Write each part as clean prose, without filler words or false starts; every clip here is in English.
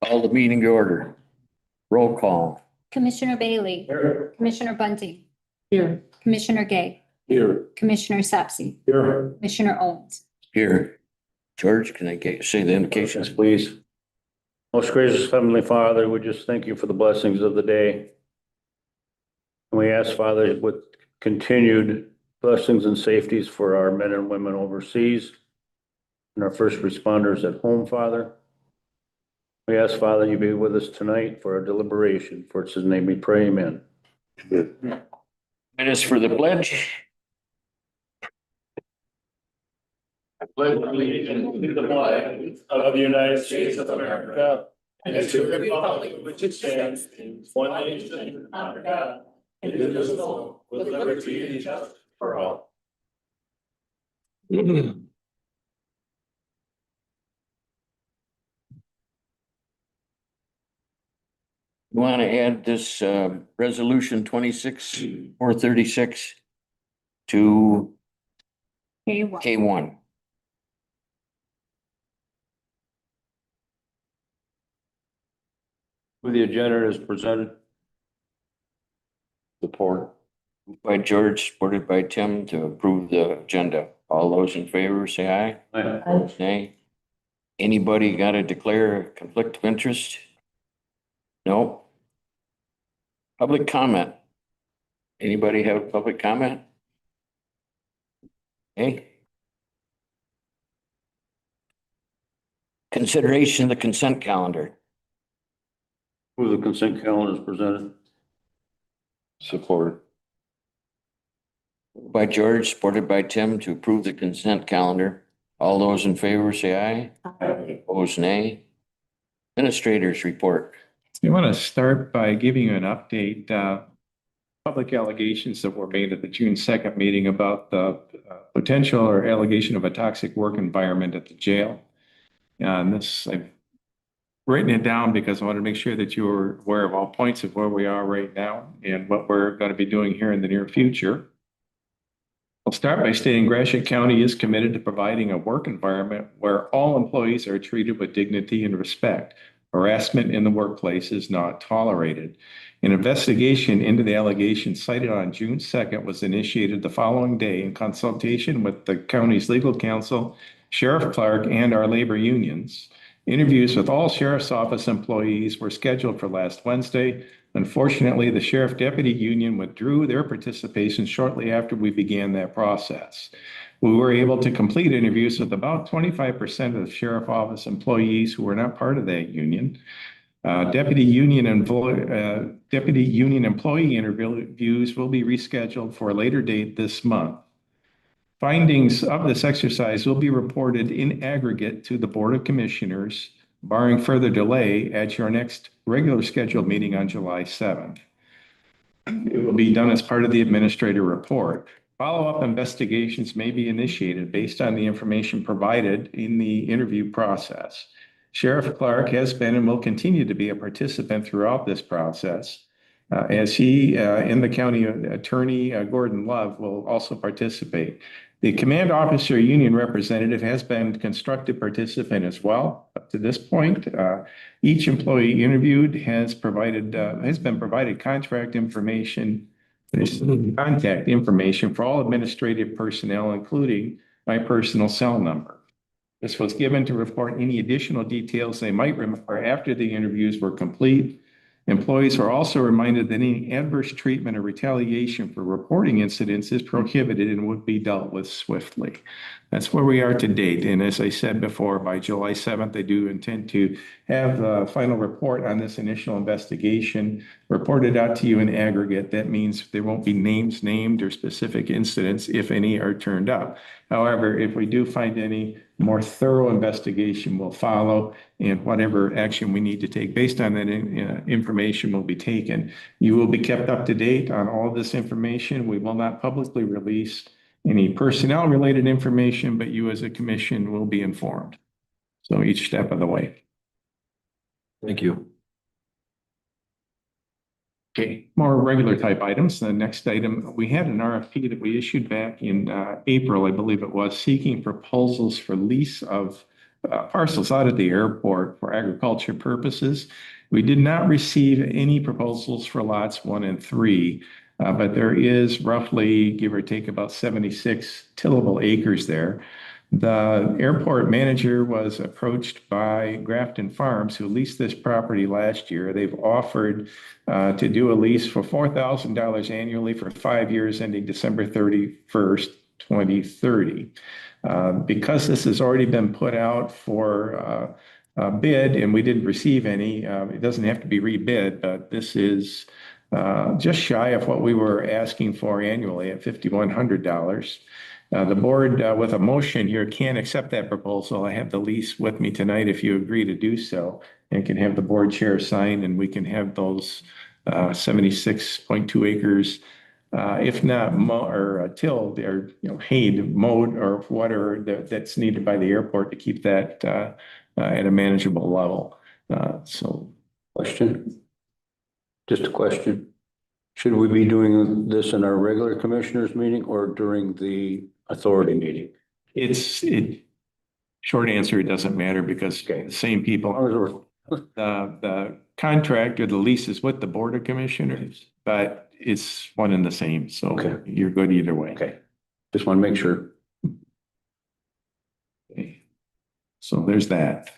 Call the meeting to order. Roll call. Commissioner Bailey. Here. Commissioner Bunting. Here. Commissioner Gay. Here. Commissioner Sapsy. Here. Commissioner Owens. Here. George, can I say the indications, please? Most gracious Heavenly Father, we just thank you for the blessings of the day. And we ask, Father, with continued blessings and safeties for our men and women overseas and our first responders at home, Father. We ask, Father, you be with us tonight for our deliberation. For it's in his name we pray, amen. Minutes for the pledge. I pledge allegiance to the flag of the United States of America and to the republic which it stands, one nation, under God, indivisible, with liberty and justice for all. You want to add this resolution 26-436 to K1. K1. With the agenda is presented. Support. Moved by George, supported by Tim to approve the agenda. All those in favor, say aye. Aye. Nay. Anybody got to declare a conflict of interest? No. Public comment. Anybody have public comment? Hey. Consideration of the consent calendar. Move the consent calendar is presented. Support. By George, supported by Tim to approve the consent calendar. All those in favor say aye. Aye. Opposed, nay. Administrators report. I want to start by giving you an update. Public allegations that were made at the June 2nd meeting about the potential or allegation of a toxic work environment at the jail. And this, I've written it down because I want to make sure that you're aware of all points of where we are right now and what we're going to be doing here in the near future. I'll start by stating Gratiot County is committed to providing a work environment where all employees are treated with dignity and respect. Harassment in the workplace is not tolerated. An investigation into the allegations cited on June 2nd was initiated the following day in consultation with the county's legal counsel, Sheriff Clark, and our labor unions. Interviews with all Sheriff's Office employees were scheduled for last Wednesday. Unfortunately, the Sheriff Deputy Union withdrew their participation shortly after we began that process. We were able to complete interviews with about 25% of the Sheriff Office employees who were not part of that union. Deputy Union employee interviews will be rescheduled for a later date this month. Findings of this exercise will be reported in aggregate to the Board of Commissioners, barring further delay, at your next regular scheduled meeting on July 7th. It will be done as part of the administrator report. Follow-up investigations may be initiated based on the information provided in the interview process. Sheriff Clark has been and will continue to be a participant throughout this process, as he and the county attorney, Gordon Love, will also participate. The command officer union representative has been a constructive participant as well. Up to this point, each employee interviewed has been provided contact information for all administrative personnel, including my personal cell number. This was given to report any additional details they might remember after the interviews were complete. Employees are also reminded that any adverse treatment or retaliation for reporting incidents is prohibited and would be dealt with swiftly. That's where we are to date. And as I said before, by July 7th, I do intend to have a final report on this initial investigation reported out to you in aggregate. That means there won't be names named or specific incidents, if any are turned up. However, if we do find any, more thorough investigation will follow, and whatever action we need to take based on that information will be taken. You will be kept up to date on all of this information. We will not publicly release any personnel related information, but you as a commission will be informed. So each step of the way. Thank you. Okay, more regular type items. The next item, we had an RFP that we issued back in April, I believe it was, seeking proposals for lease of parcels out at the airport for agriculture purposes. We did not receive any proposals for lots 1 and 3, but there is roughly, give or take, about 76 tillable acres there. The airport manager was approached by Grafton Farms, who leased this property last year. They've offered to do a lease for $4,000 annually for 5 years ending December 31st, 2030. Because this has already been put out for bid and we didn't receive any, it doesn't have to be rebid, but this is just shy of what we were asking for annually at $5,100. The board with a motion here can accept that proposal. I have the lease with me tonight if you agree to do so, and can have the board chair sign, and we can have those 76.2 acres, if not tilled or hayed, mowed, or whatever that's needed by the airport to keep that at a manageable level. So Question? Just a question. Should we be doing this in our regular commissioners meeting or during the authority meeting? Short answer, it doesn't matter because the same people. As long as The contract or the lease is with the Board of Commissioners, but it's one and the same, so Okay. you're good either way. Okay, just want to make sure. Okay. So there's that.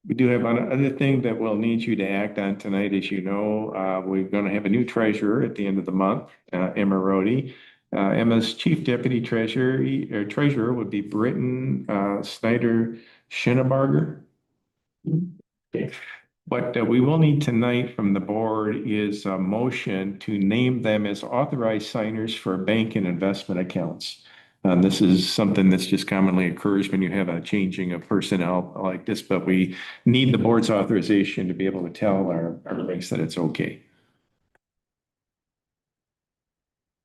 We do have another thing that we'll need you to act on tonight. As you know, we're going to have a new treasurer at the end of the month, Emma Rhodey. Emma's chief deputy treasurer would be Britton Snyder Schinnebarger. Okay. What we will need tonight from the board is a motion to name them as authorized signers for bank and investment accounts. This is something that's just commonly occurs when you have a changing of personnel like this, but we need the board's authorization to be able to tell our banks that it's okay.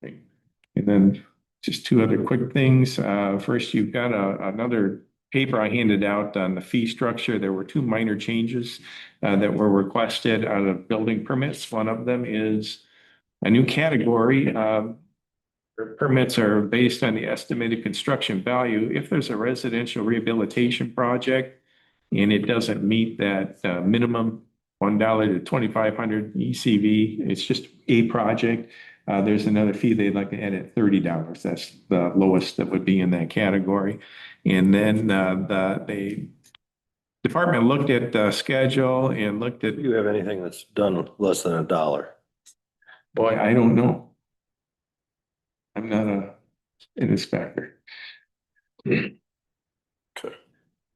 And then just 2 other quick things. First, you've got another paper I handed out on the fee structure. There were 2 minor changes that were requested out of building permits. One of them is a new category. Permits are based on the estimated construction value. If there's a residential rehabilitation project and it doesn't meet that minimum $1 to 2,500 ECV, it's just a project. There's another fee they'd like to add at $30. That's the lowest that would be in that category. And then the department looked at the schedule and looked at. Do you have anything that's done less than $1? Boy, I don't know. I'm not an inspector. Okay.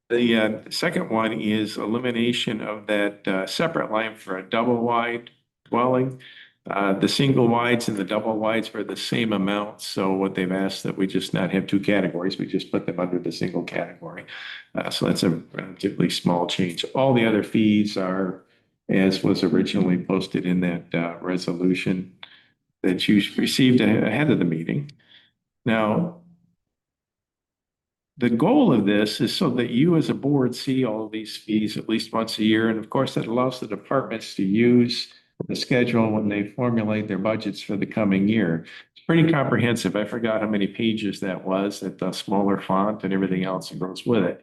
The second one is elimination of that separate line for a double wide dwelling. The single wides and the double wides were the same amount. So what they've asked that we just not have 2 categories, we just put them under the single category. So that's a relatively small change. All the other fees are as was originally posted in that resolution that you received ahead of the meeting. Now, the goal of this is so that you as a board see all of these fees at least once a year. And of course, that allows the departments to use the schedule when they formulate their budgets for the coming year. It's pretty comprehensive. I forgot how many pages that was at the smaller font and everything else that goes with it.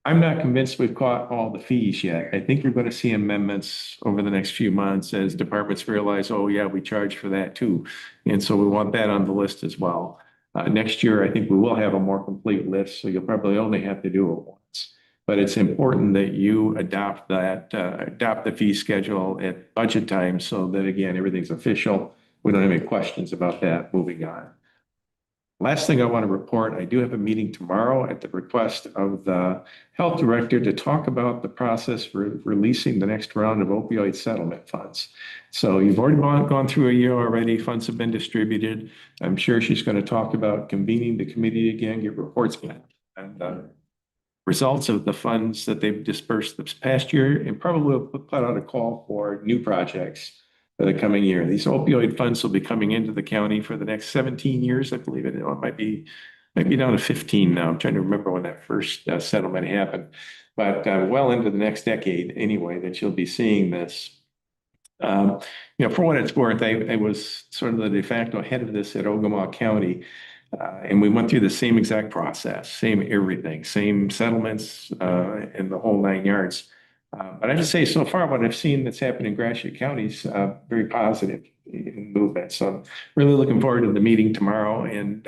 I'm not convinced we've caught all the fees yet. I think you're going to see amendments over the next few months as departments realize, oh yeah, we charge for that too. And so we want that on the list as well. Next year, I think we will have a more complete list, so you'll probably only have to do it once. But it's important that you adopt the fee schedule at budget time so that, again, everything's official. We don't have any questions about that moving on. Last thing I want to report, I do have a meeting tomorrow at the request of the health director to talk about the process for releasing the next round of opioid settlement funds. So you've already gone through a year already. Funds have been distributed. I'm sure she's going to talk about convening the committee again, get reports back, and results of the funds that they've dispersed this past year, and probably will put out a call for new projects for the coming year. These opioid funds will be coming into the county for the next 17 years, I believe it. It might be down to 15 now. I'm trying to remember when that first settlement happened, but well into the next decade anyway that you'll be seeing this. For what it's worth, I was sort of the de facto head of this at Ogama County. And we went through the same exact process, same everything, same settlements, and the whole 9 yards. But I have to say, so far, what I've seen that's happened in Gratiot County is very positive in movement. So I'm really looking forward to the meeting tomorrow and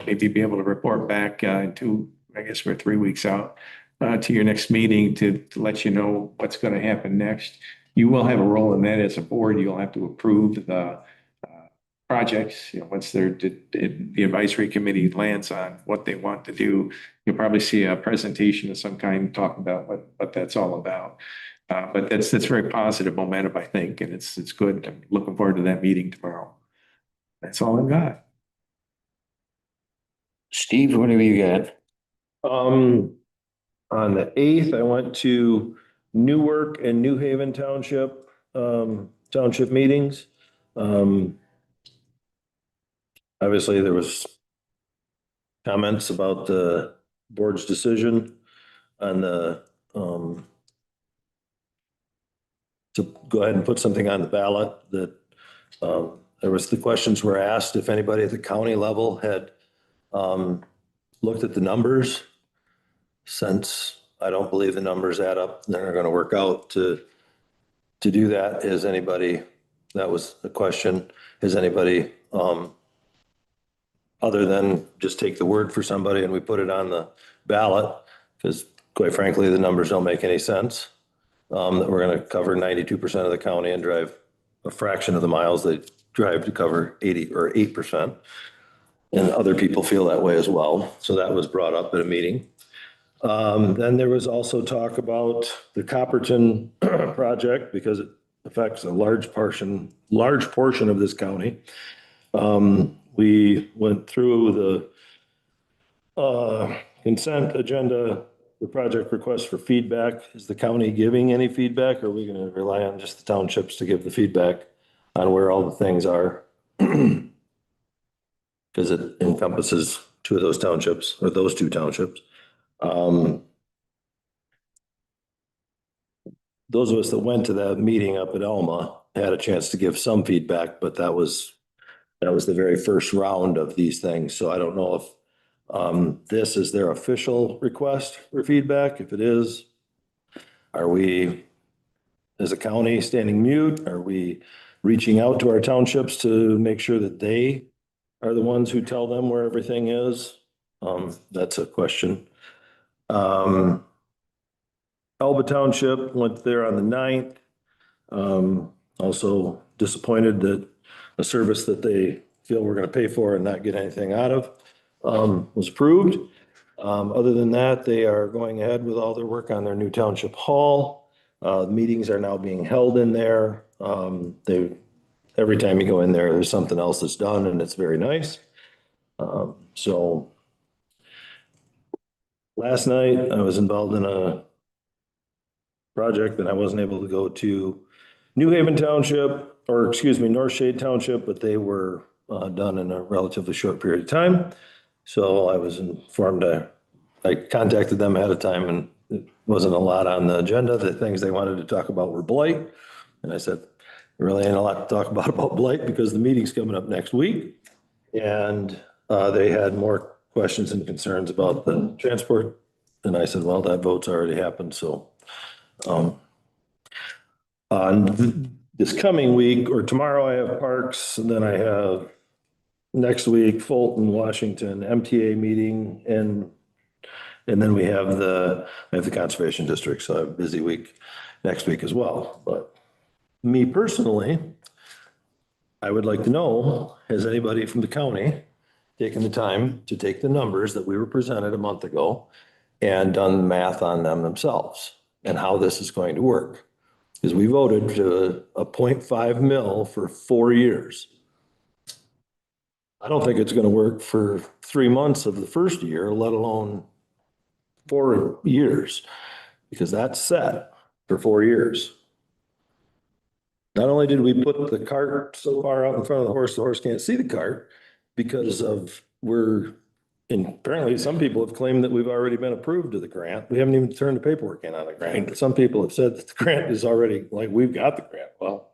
maybe be able to report back I guess we're 3 weeks out to your next meeting to let you know what's going to happen next. You will have a role in that as a board. You'll have to approve the projects, once the advisory committee lands on what they want to do, you'll probably see a presentation of some kind talking about what that's all about. But that's very positive momentum, I think, and it's good. I'm looking forward to that meeting tomorrow. That's all I've got. Steve, what have you got? On the 8th, I went to Newark and New Haven Township, township meetings. Obviously, there was comments about the board's decision on to go ahead and put something on the ballot that, the questions were asked if anybody at the county level had, looked at the numbers. Since I don't believe the numbers add up, they're going to work out to do that. That was the question. Is anybody, other than just take the word for somebody and we put it on the ballot? Because quite frankly, the numbers don't make any sense. That we're going to cover 92% of the county and drive a fraction of the miles they drive to cover 80 or 8%. And other people feel that way as well. So that was brought up at a meeting. Then there was also talk about the Copperton project because it affects a large portion of this county. We went through the consent agenda, the project request for feedback. Is the county giving any feedback? Or are we going to rely on just the townships to give the feedback on where all the things are? Because it encompasses two of those townships, or those two townships. Those of us that went to that meeting up at Elma had a chance to give some feedback, but that was the very first round of these things. So I don't know if this is their official request for feedback. If it is, are we, as a county, standing mute? Are we reaching out to our townships to make sure that they are the ones who tell them where everything is? That's a question. Elba Township went there on the 9th. Also disappointed that a service that they feel we're going to pay for and not get anything out of was approved. Other than that, they are going ahead with all their work on their new township hall. Meetings are now being held in there. Every time you go in there, there's something else that's done and it's very nice. So last night I was involved in a project and I wasn't able to go to New Haven Township, or excuse me, North Shade Township, but they were done in a relatively short period of time. So I was informed, I contacted them ahead of time and it wasn't a lot on the agenda. The things they wanted to talk about were blight. And I said, there really ain't a lot to talk about blight because the meeting's coming up next week. And they had more questions and concerns about the transport. And I said, well, that vote's already happened. So on this coming week or tomorrow, I have parks, and then I have next week, Fulton, Washington, MTA meeting, and then I have the conservation district. So I have a busy week next week as well. But me personally, I would like to know, has anybody from the county taken the time to take the numbers that we were presented a month ago and done the math on them themselves and how this is going to work? Because we voted to a 0.5 mil for 4 years. I don't think it's going to work for 3 months of the first year, let alone 4 years, because that's set for 4 years. Not only did we put the cart so far out in front of the horse can't see the cart because of and apparently some people have claimed that we've already been approved to the grant. We haven't even turned the paperwork in on the grant. But some people have said that the grant is already, like, we've got the grant. Well,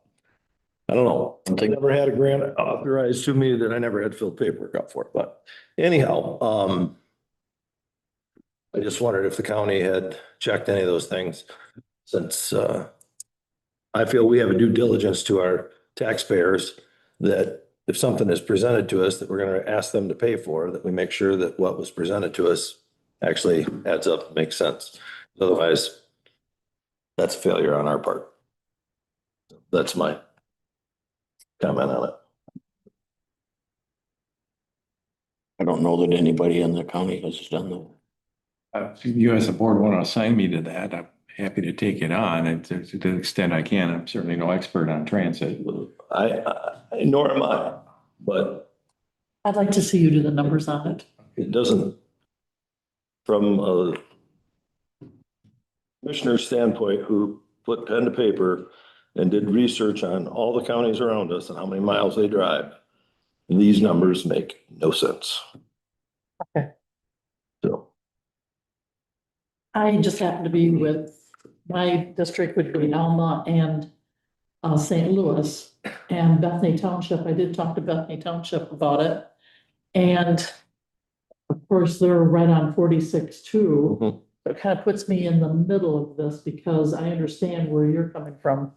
I don't know. I never had a grant authorized to me that I never had filled paperwork out for, but anyhow, I just wondered if the county had checked any of those things since, I feel we have a due diligence to our taxpayers that if something is presented to us that we're going to ask them to pay for, that we make sure that what was presented to us actually adds up, makes sense. Otherwise, that's a failure on our part. That's my comment on it. I don't know that anybody in the county has done that. If you as a board want to assign me to that, I'm happy to take it on and to the extent I can. I'm certainly no expert on transit. Nor am I, but I'd like to see you do the numbers on it. it doesn't, from a commissioner's standpoint, who put pen to paper and did research on all the counties around us and how many miles they drive, these numbers make no sense. Okay. So, I just happen to be with, my district would be Alma and St. Louis and Bethany Township. I did talk to Bethany Township about it. And of course, they're right on 46 too. mhm. It kind of puts me in the middle of this because I understand where you're coming from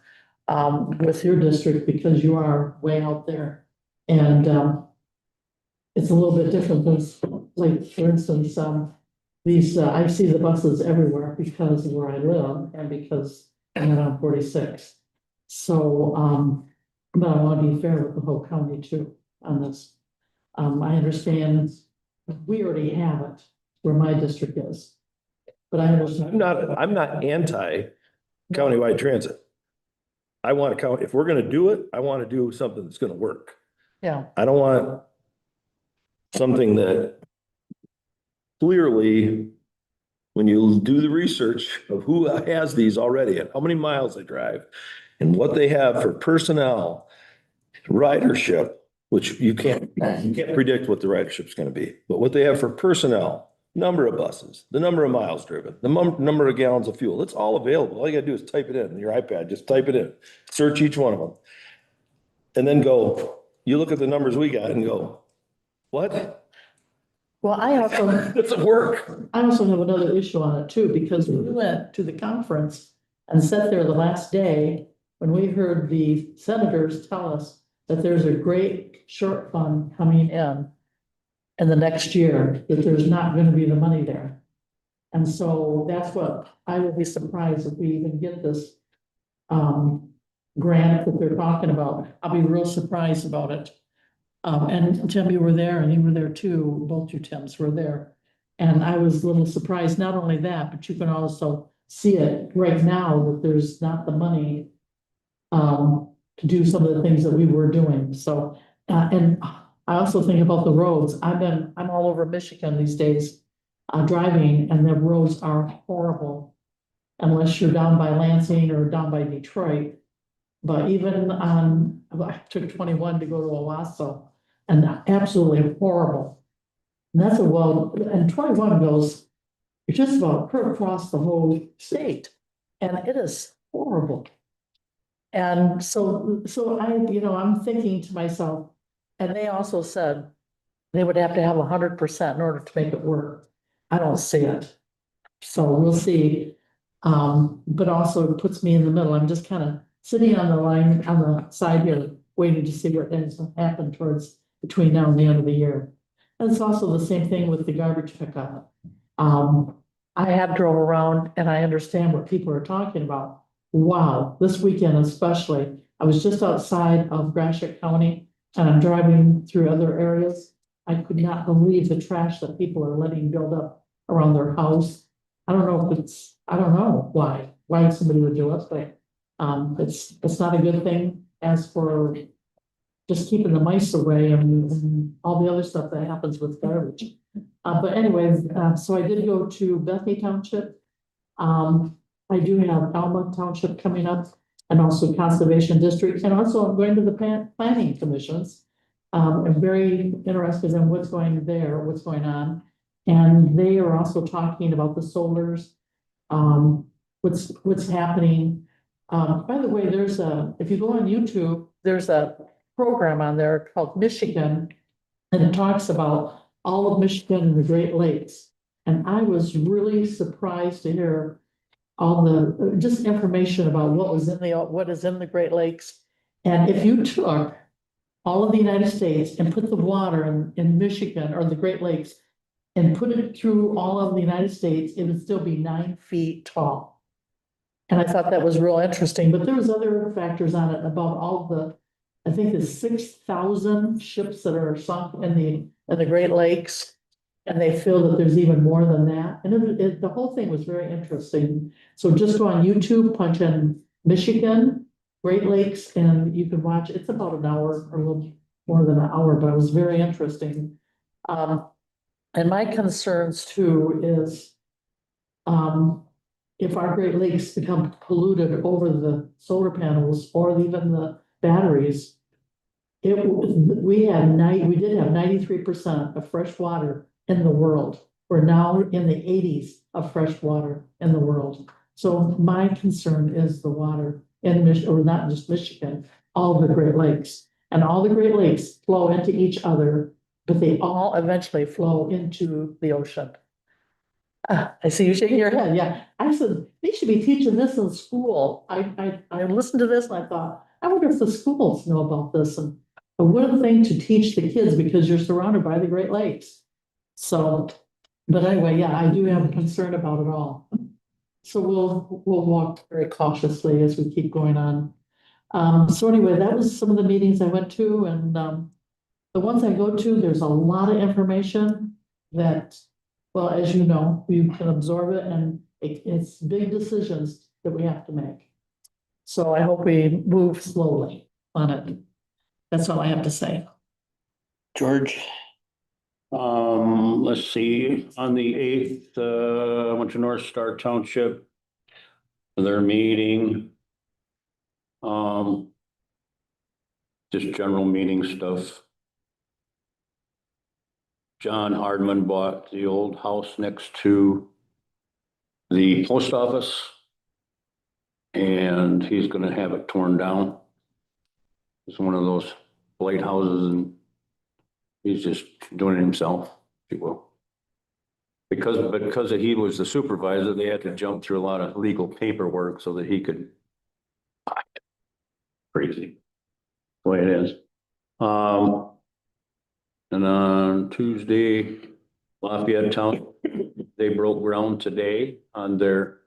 with your district because you are way out there. And it's a little bit different than, like, for instance, these, I see the buses everywhere because of where I live and because I'm on 46. So, but I want to be fair with the whole county too on this. I understand we already have it where my district is. But I understand. I'm not anti countywide transit. I want to count, if we're gonna do it, I want to do something that's gonna work. Yeah, I don't want something that clearly, when you do the research of who has these already and how many miles they drive and what they have for personnel, ridership, which you can't predict what the ridership is going to be, but what they have for personnel, number of buses, the number of miles driven, the number of gallons of fuel, it's all available. All you gotta do is type it in your iPad, just type it in, search each one of them. And then you look at the numbers we got and go, what? well, I also, Doesn't work. I also have another issue on it too, because we went to the conference and sat there the last day when we heard the senators tell us that there's a great short fund coming in the next year, that there's not gonna be the money there. And so that's what, I will be surprised if we even get this grant that they're talking about. I'll be real surprised about it. And Tim, you were there and you were there too, both you Tims were there. And I was a little surprised, not only that, but you can also see it right now that there's not the money to do some of the things that we were doing. So, and I also think about the roads. I'm all over Michigan these days, driving, and the roads are horrible. Unless you're down by Lansing or down by Detroit. But even I took 21 to go to Owasso, and absolutely horrible. And that's and 21 goes, you're just about across the whole state, and it is horrible. And so I'm thinking to myself, and they also said they would have to have 100% in order to make it work. I don't see it. So we'll see. But also it puts me in the middle. I'm just kind of sitting on the line, on the side here, waiting to see what ends up happening between now and the end of the year. And it's also the same thing with the garbage pickup. I have drove around and I understand what people are talking about. Wow, this weekend especially, I was just outside of Gratiot County and I'm driving through other areas. I could not believe the trash that people are letting build up around their house. I don't know why somebody would do it, but it's not a good thing as for just keeping the mice away and all the other stuff that happens with garbage. But anyways, so I did go to Bethany Township. I do have Alma Township coming up and also Conservation District, and also I'm going to the planning commissions. I'm very interested in what's going on. And they are also talking about the solars, what's happening. By the way, if you go on YouTube, there's a program on there called Michigan. And it talks about all of Michigan and the Great Lakes. And I was really surprised to hear all the, just information about what is in the Great Lakes. And if you took all of the United States and put the water in Michigan or the Great Lakes and put it through all of the United States, it would still be 9 feet tall. And I thought that was real interesting, but there was other factors on it about all the, I think there's 6,000 ships that are sunk in the Great Lakes. And they feel that there's even more than that. And the whole thing was very interesting. So just go on YouTube, punch in Michigan, Great Lakes, and you can watch, it's about an hour or a little more than an hour, but it was very interesting. And my concerns too is, if our Great Lakes become polluted over the solar panels or even the batteries, we did have 93% of fresh water in the world. We're now in the 80s of fresh water in the world. So my concern is the water in Michigan, or not just Michigan, all of the Great Lakes. And all the Great Lakes flow into each other, but they all eventually flow into the ocean. I see you shaking your head. Yeah, I said, they should be teaching this in school. I listened to this and I thought, I wonder if the schools know about this. And what a thing to teach the kids because you're surrounded by the Great Lakes. So, but anyway, yeah, I do have a concern about it all. So we'll walk very cautiously as we keep going on. So anyway, that was some of the meetings I went to, and the ones I go to, there's a lot of information that, well, as you know, you can absorb it, and it's big decisions that we have to make. So I hope we move slowly on it. That's all I have to say. George? Let's see, on the 8th, I went to North Star Township for their meeting. Just general meeting stuff. John Hardman bought the old house next to the post office. And he's gonna have it torn down. It's one of those blight houses and he's just doing it himself, if you will. Because he was the supervisor, they had to jump through a lot of legal paperwork so that he could. Crazy. The way it is. And on Tuesday, Lafayette Town, they broke ground today on their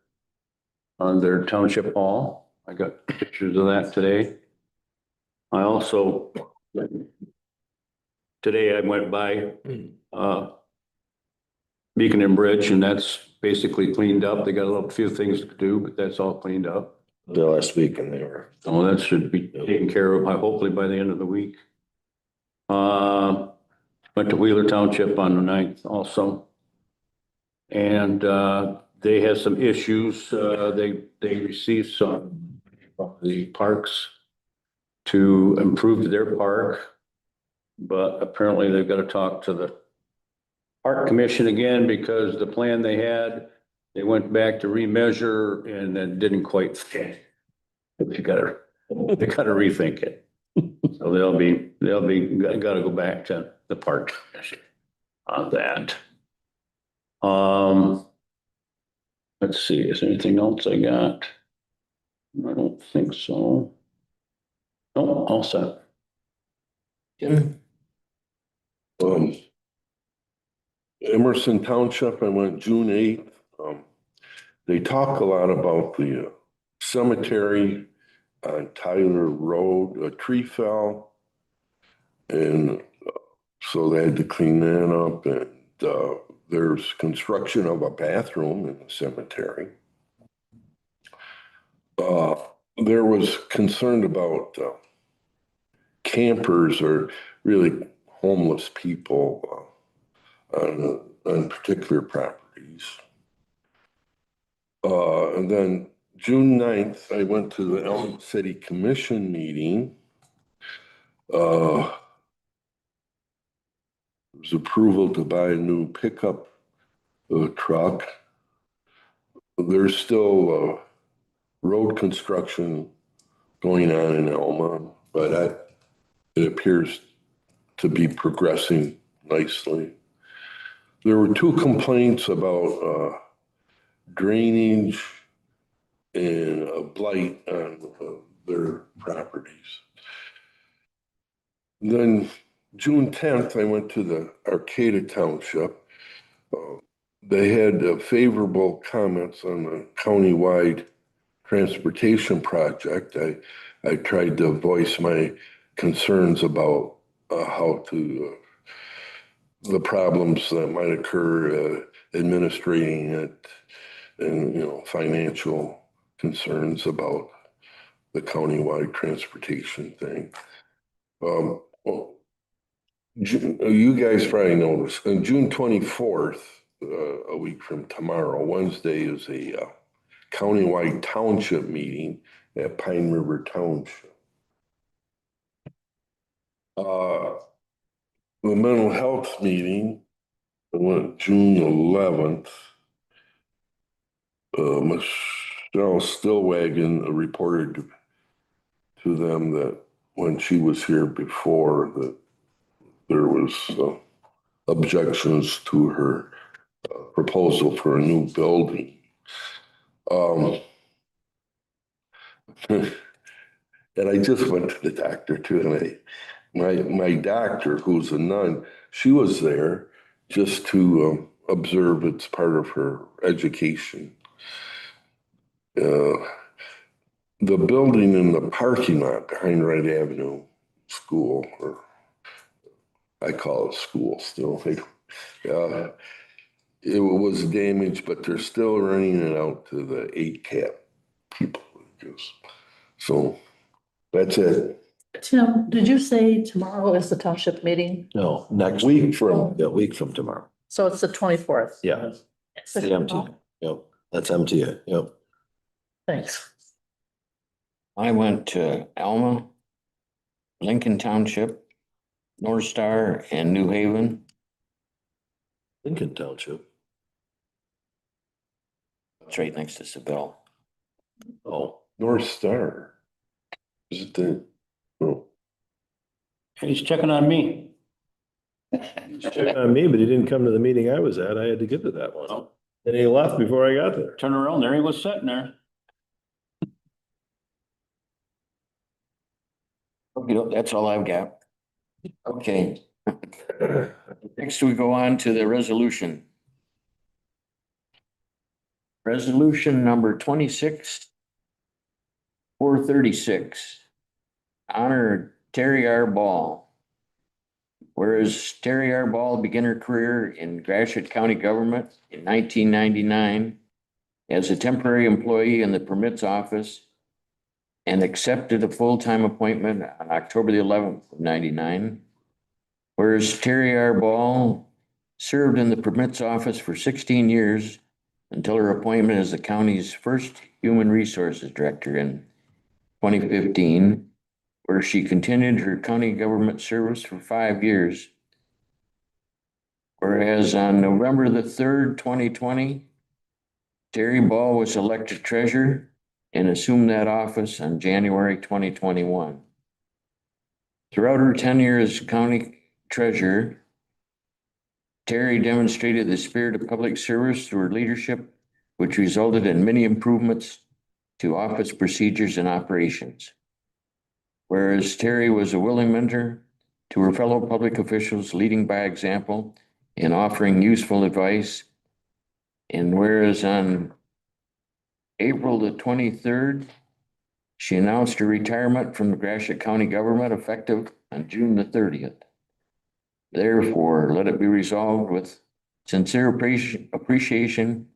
township hall. I got pictures of that today. I also, today I went by, Beacon and Bridge, and that's basically cleaned up. They got a little few things to do, but that's all cleaned up. The last week and they were. So that should be taken care of, hopefully by the end of the week. Went to Wheeler Township on the 9th also. And they had some issues. They received some of the parks to improve their park. But apparently they've got to talk to the Park Commission again because the plan they had, they went back to remeasure and then didn't quite fit. They gotta rethink it. So gotta go back to the Park Commission on that. Let's see, is there anything else I got? I don't think so. No, all set. Emerson Township, I went June 8th. They talk a lot about the cemetery on Tyler Road. A tree fell. And so they had to clean that up. And there's construction of a bathroom in the cemetery. There was concern about campers or really homeless people on particular properties. And then June 9th, I went to the Elm City Commission meeting. There was approval to buy a new pickup truck. There's still road construction going on in Elma, but it appears to be progressing nicely. There were two complaints about drainage and a blight on their properties. Then June 10th, I went to the Arcata Township. They had favorable comments on the countywide transportation project. I tried to voice my concerns about how to the problems that might occur administrating it, and financial concerns about the countywide transportation thing. Well, you guys probably know this. On June 24th, a week from tomorrow, Wednesday, is a countywide township meeting at Pine River Township. The mental health meeting went June 11th. Michelle Stillwagon reported to them that when she was here before, that there was objections to her proposal for a new building. And I just went to the doctor too, and my doctor, who's a nun, she was there just to observe. It's part of her education. The building in the parking lot behind Wright Avenue School, or I call it school still, it was damaged, but they're still running it out to the 8 cap people, I guess. So that's it. Tim, did you say tomorrow is the township meeting? No, next Week week, from, yeah, week from tomorrow. So it's the 24th. Yeah. It's the MTA. Yep, that's MTA, yep. Thanks. I went to Alma, Lincoln Township, North Star, and New Haven. Lincoln Township. It's right next to Seville. Oh, North Star. Is it the, oh, He's checking on me. checked on me, but he didn't come to the meeting I was at. I had to get to that one. And he left before I got there. Turn around, there he was sitting there. Okay, that's all I've got. Okay. Next, we go on to the resolution. Resolution number 26-436. Honor Terry R. Ball. Whereas Terry R. Ball began her career in Gratiot County government in 1999 as a temporary employee in the permits office and accepted a full-time appointment on October the 11th of 99. Whereas Terry R. Ball served in the permits office for 16 years until her appointment as the county's first human resources director in 2015, where she continued her county government service for 5 years. Whereas on November the 3rd, 2020, Terry Ball was elected treasurer and assumed that office on January 2021. Throughout her tenure as county treasurer, Terry demonstrated the spirit of public service through her leadership, which resulted in many improvements to office procedures and operations. Whereas Terry was a willing mentor to her fellow public officials, leading by example and offering useful advice. And whereas on April the 23rd, she announced her retirement from the Gratiot County government effective on June the 30th. Therefore, let it be resolved with sincere appreciation,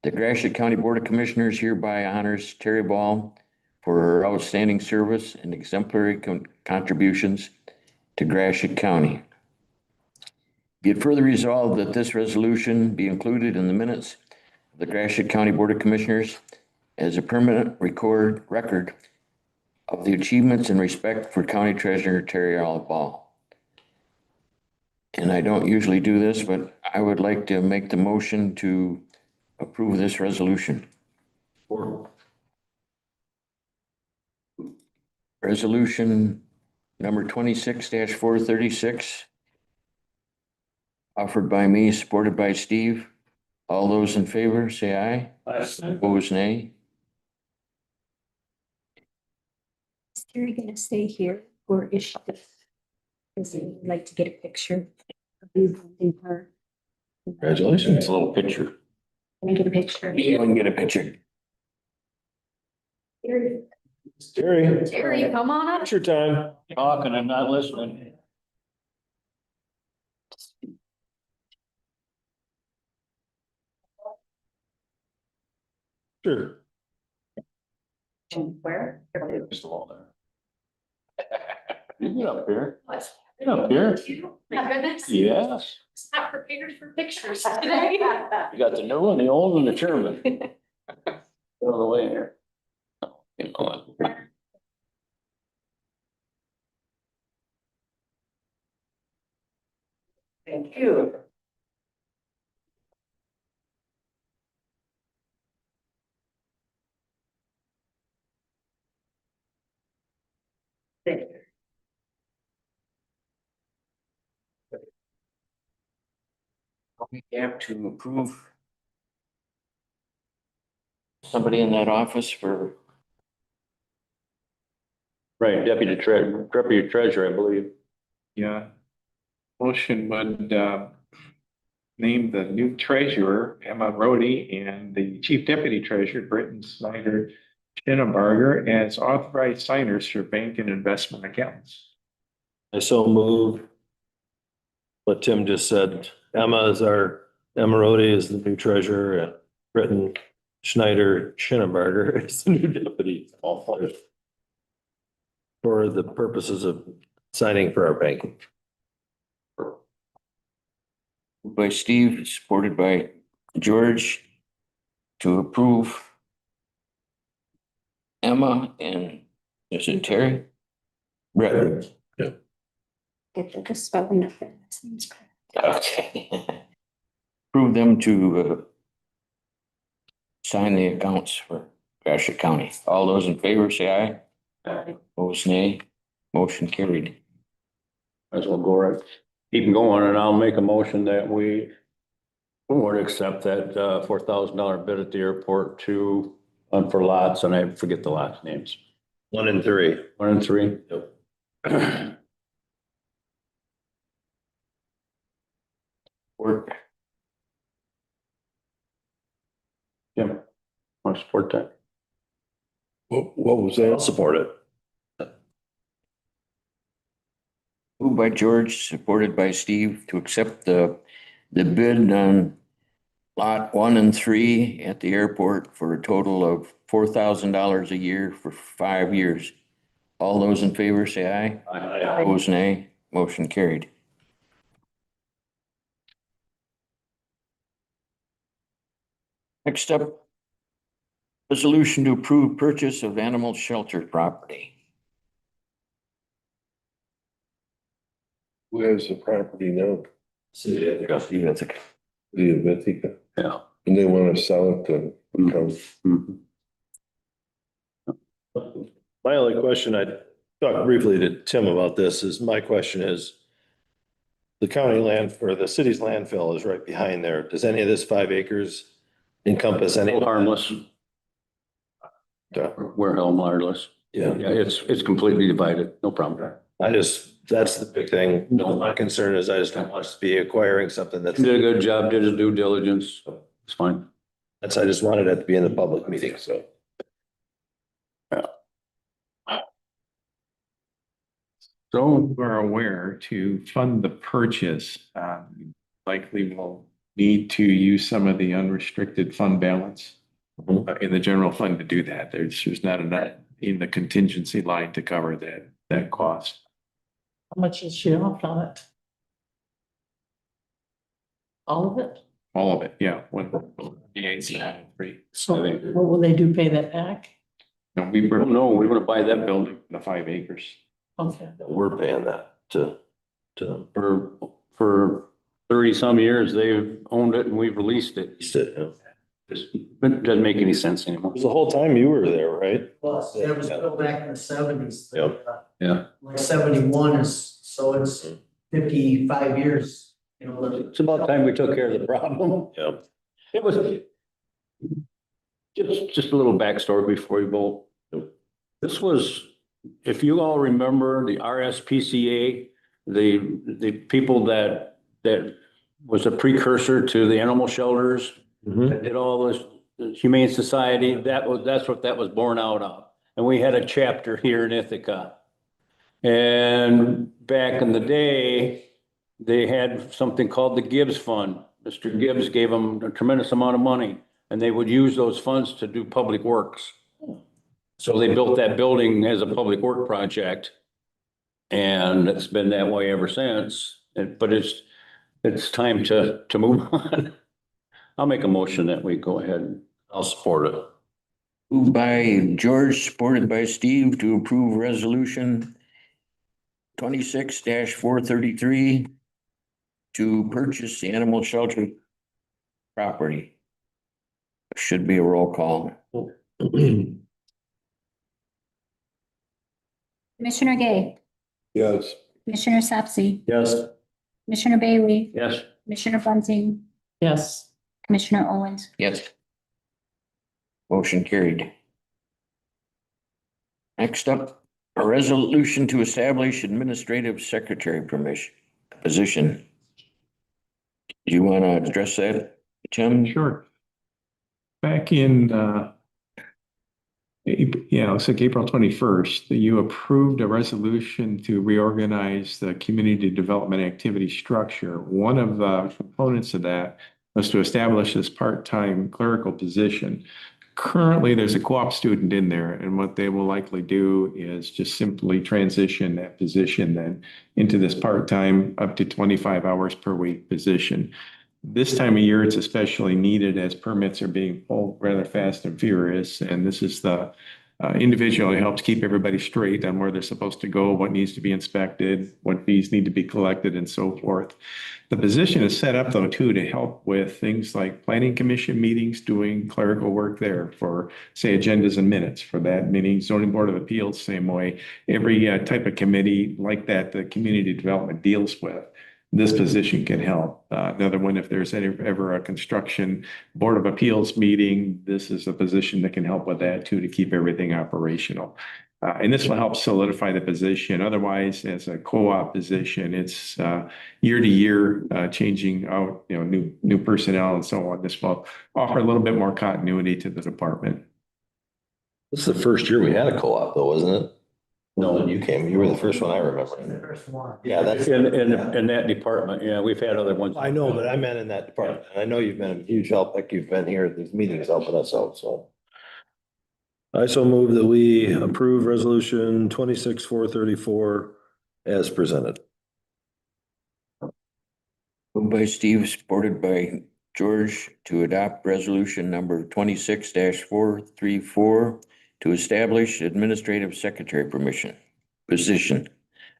the Gratiot County Board of Commissioners hereby honors Terry Ball for her outstanding service and exemplary contributions to Gratiot County. Be it further resolved that this resolution be included in the minutes of the Gratiot County Board of Commissioners as a permanent record of the achievements and respect for County Treasurer Terry R. Ball. And I don't usually do this, but I would like to make the motion to approve this resolution. Resolution number 26-436. Offered by me, supported by Steve. All those in favor, say aye. Opposed, nay. Is Terry gonna stay here or is she? Does he like to get a picture of you holding her? Congratulations. A little picture. Can I get a picture? You can get a picture. Terry, Terry, Terry, come on up. it's your time. Talking and not listening. Sure. Where? Just a little there. Get up here. Get up here. My goodness. Yes. Not prepared for pictures today. You got the new one, the old and the German. Get out of the way here. You know what? Thank you. We have to approve somebody in that office for, Right, deputy treasurer, I believe. Yeah. Motion would, name the new treasurer, Emma Rhodey, and the chief deputy treasurer, Britton Snyder Schinnebarger, as authorized signers for bank and investment accounts. I so move what Tim just said. Emma Rhodey is the new treasurer and Britton Schneider Schinnebarger is the new deputy. For the purposes of signing for our bank. by Steve, supported by George, to approve Emma and, is it Terry? Brett. Get the spelling of it. That seems correct. Okay. Approve them to sign the accounts for Gratiot County. All those in favor, say aye. Opposed, nay. Motion carried. Might as well go right, keep going, and I'll make a motion that we would accept that $4,000 bid at the airport to, for lots, and I forget the lots names. 1 and 3. 1 and 3. Work. Yeah, I support that. What was that? I'll support it. Moved by George, supported by Steve, to accept the bid on lot 1 and 3 at the airport for a total of $4,000 a year for 5 years. All those in favor, say aye. Opposed, nay. Motion carried. Next up, resolution to approve purchase of animal shelter property. Who has the property now? City of Trustee Vitzik. The Avitica, Yeah. and they want to sell it to the county. Mhm. My only question, I talked briefly to Tim about this, is my question is, the county land for the city's landfill is right behind there. Does any of this 5 acres encompass any? Harmless. We're home wireless. Yeah, Yeah, it's completely divided, no problem. that's the big thing. My concern is I just don't want us to be acquiring something that's, Did a good job, did his due diligence, it's fine. I just wanted it to be in the public meeting, so. So, We're aware to fund the purchase, likely will need to use some of the unrestricted fund balance in the general fund to do that. There's not enough in the contingency line to cover that cost. How much is she off on it? All of it? All of it, yeah. Free. So I think- what will they do, pay that back? No, we were, no, we're gonna buy that building the 5 acres. Okay. We're paying that to them. for 30 some years, they've owned it and we've released it. Yeah. It doesn't make any sense anymore. It was the whole time you were there, right? Well, it was built back in the seventies. Yep. Yeah. Like 71 is, so it's 55 years, you know. It's about time we took care of the problem. Yep. It was just a little backstory before we vote. This was, if you all remember, the RSPCA, the people that was a precursor to the animal shelters, that did all this, the Humane Society, that's what that was born out of. And we had a chapter here in Ithaca. And back in the day, they had something called the Gibbs Fund. Mr. Gibbs gave them a tremendous amount of money, and they would use those funds to do public works. So they built that building as a public work project. And it's been that way ever since. But it's time to move on. I'll make a motion that we go ahead. I'll support it. Moved by George, supported by Steve to approve resolution 26-433 to purchase the animal shelter property. Should be a roll call. Commissioner Gay, Yes. Commissioner Sapsy, Yes. Commissioner Bailey, Yes. Commissioner Bunting, Yes. Commissioner Owens. Yes. Motion carried. Next up, a resolution to establish administrative secretary position. Do you want to address that, Tim? Sure. Back in, it's like April 21st, you approved a resolution to reorganize the community development activity structure. One of the components of that was to establish this part-time clerical position. Currently, there's a co-op student in there, and what they will likely do is just simply transition that position then into this part-time up to 25 hours per week position. This time of year, it's especially needed as permits are being pulled rather fast and furious. And this is the individual who helps keep everybody straight on where they're supposed to go, what needs to be inspected, what fees need to be collected, and so forth. The position is set up, though, too, to help with things like planning commission meetings, doing clerical work there for, say, agendas and minutes for that meeting, zoning board of appeals, same way. Every type of committee like that, the community development deals with. This position can help. Another one, if there's ever a construction board of appeals meeting, this is a position that can help with that too, to keep everything operational. And this will help solidify the position. Otherwise, as a co-op position, it's year to year changing out, new personnel and so on. This will offer a little bit more continuity to the department. This is the first year we had a co-op though, wasn't it? No. When you came, you were the first one I The remember. first one. Yeah, that's. In that department, yeah, we've had other ones. I know, but I meant in that department. And I know you've been a huge help, like you've been here at these meetings helping us out, so. I so move that we approve resolution 26-434 as presented. Moved by Steve, supported by George to adopt resolution number 26-434 to establish administrative secretary position.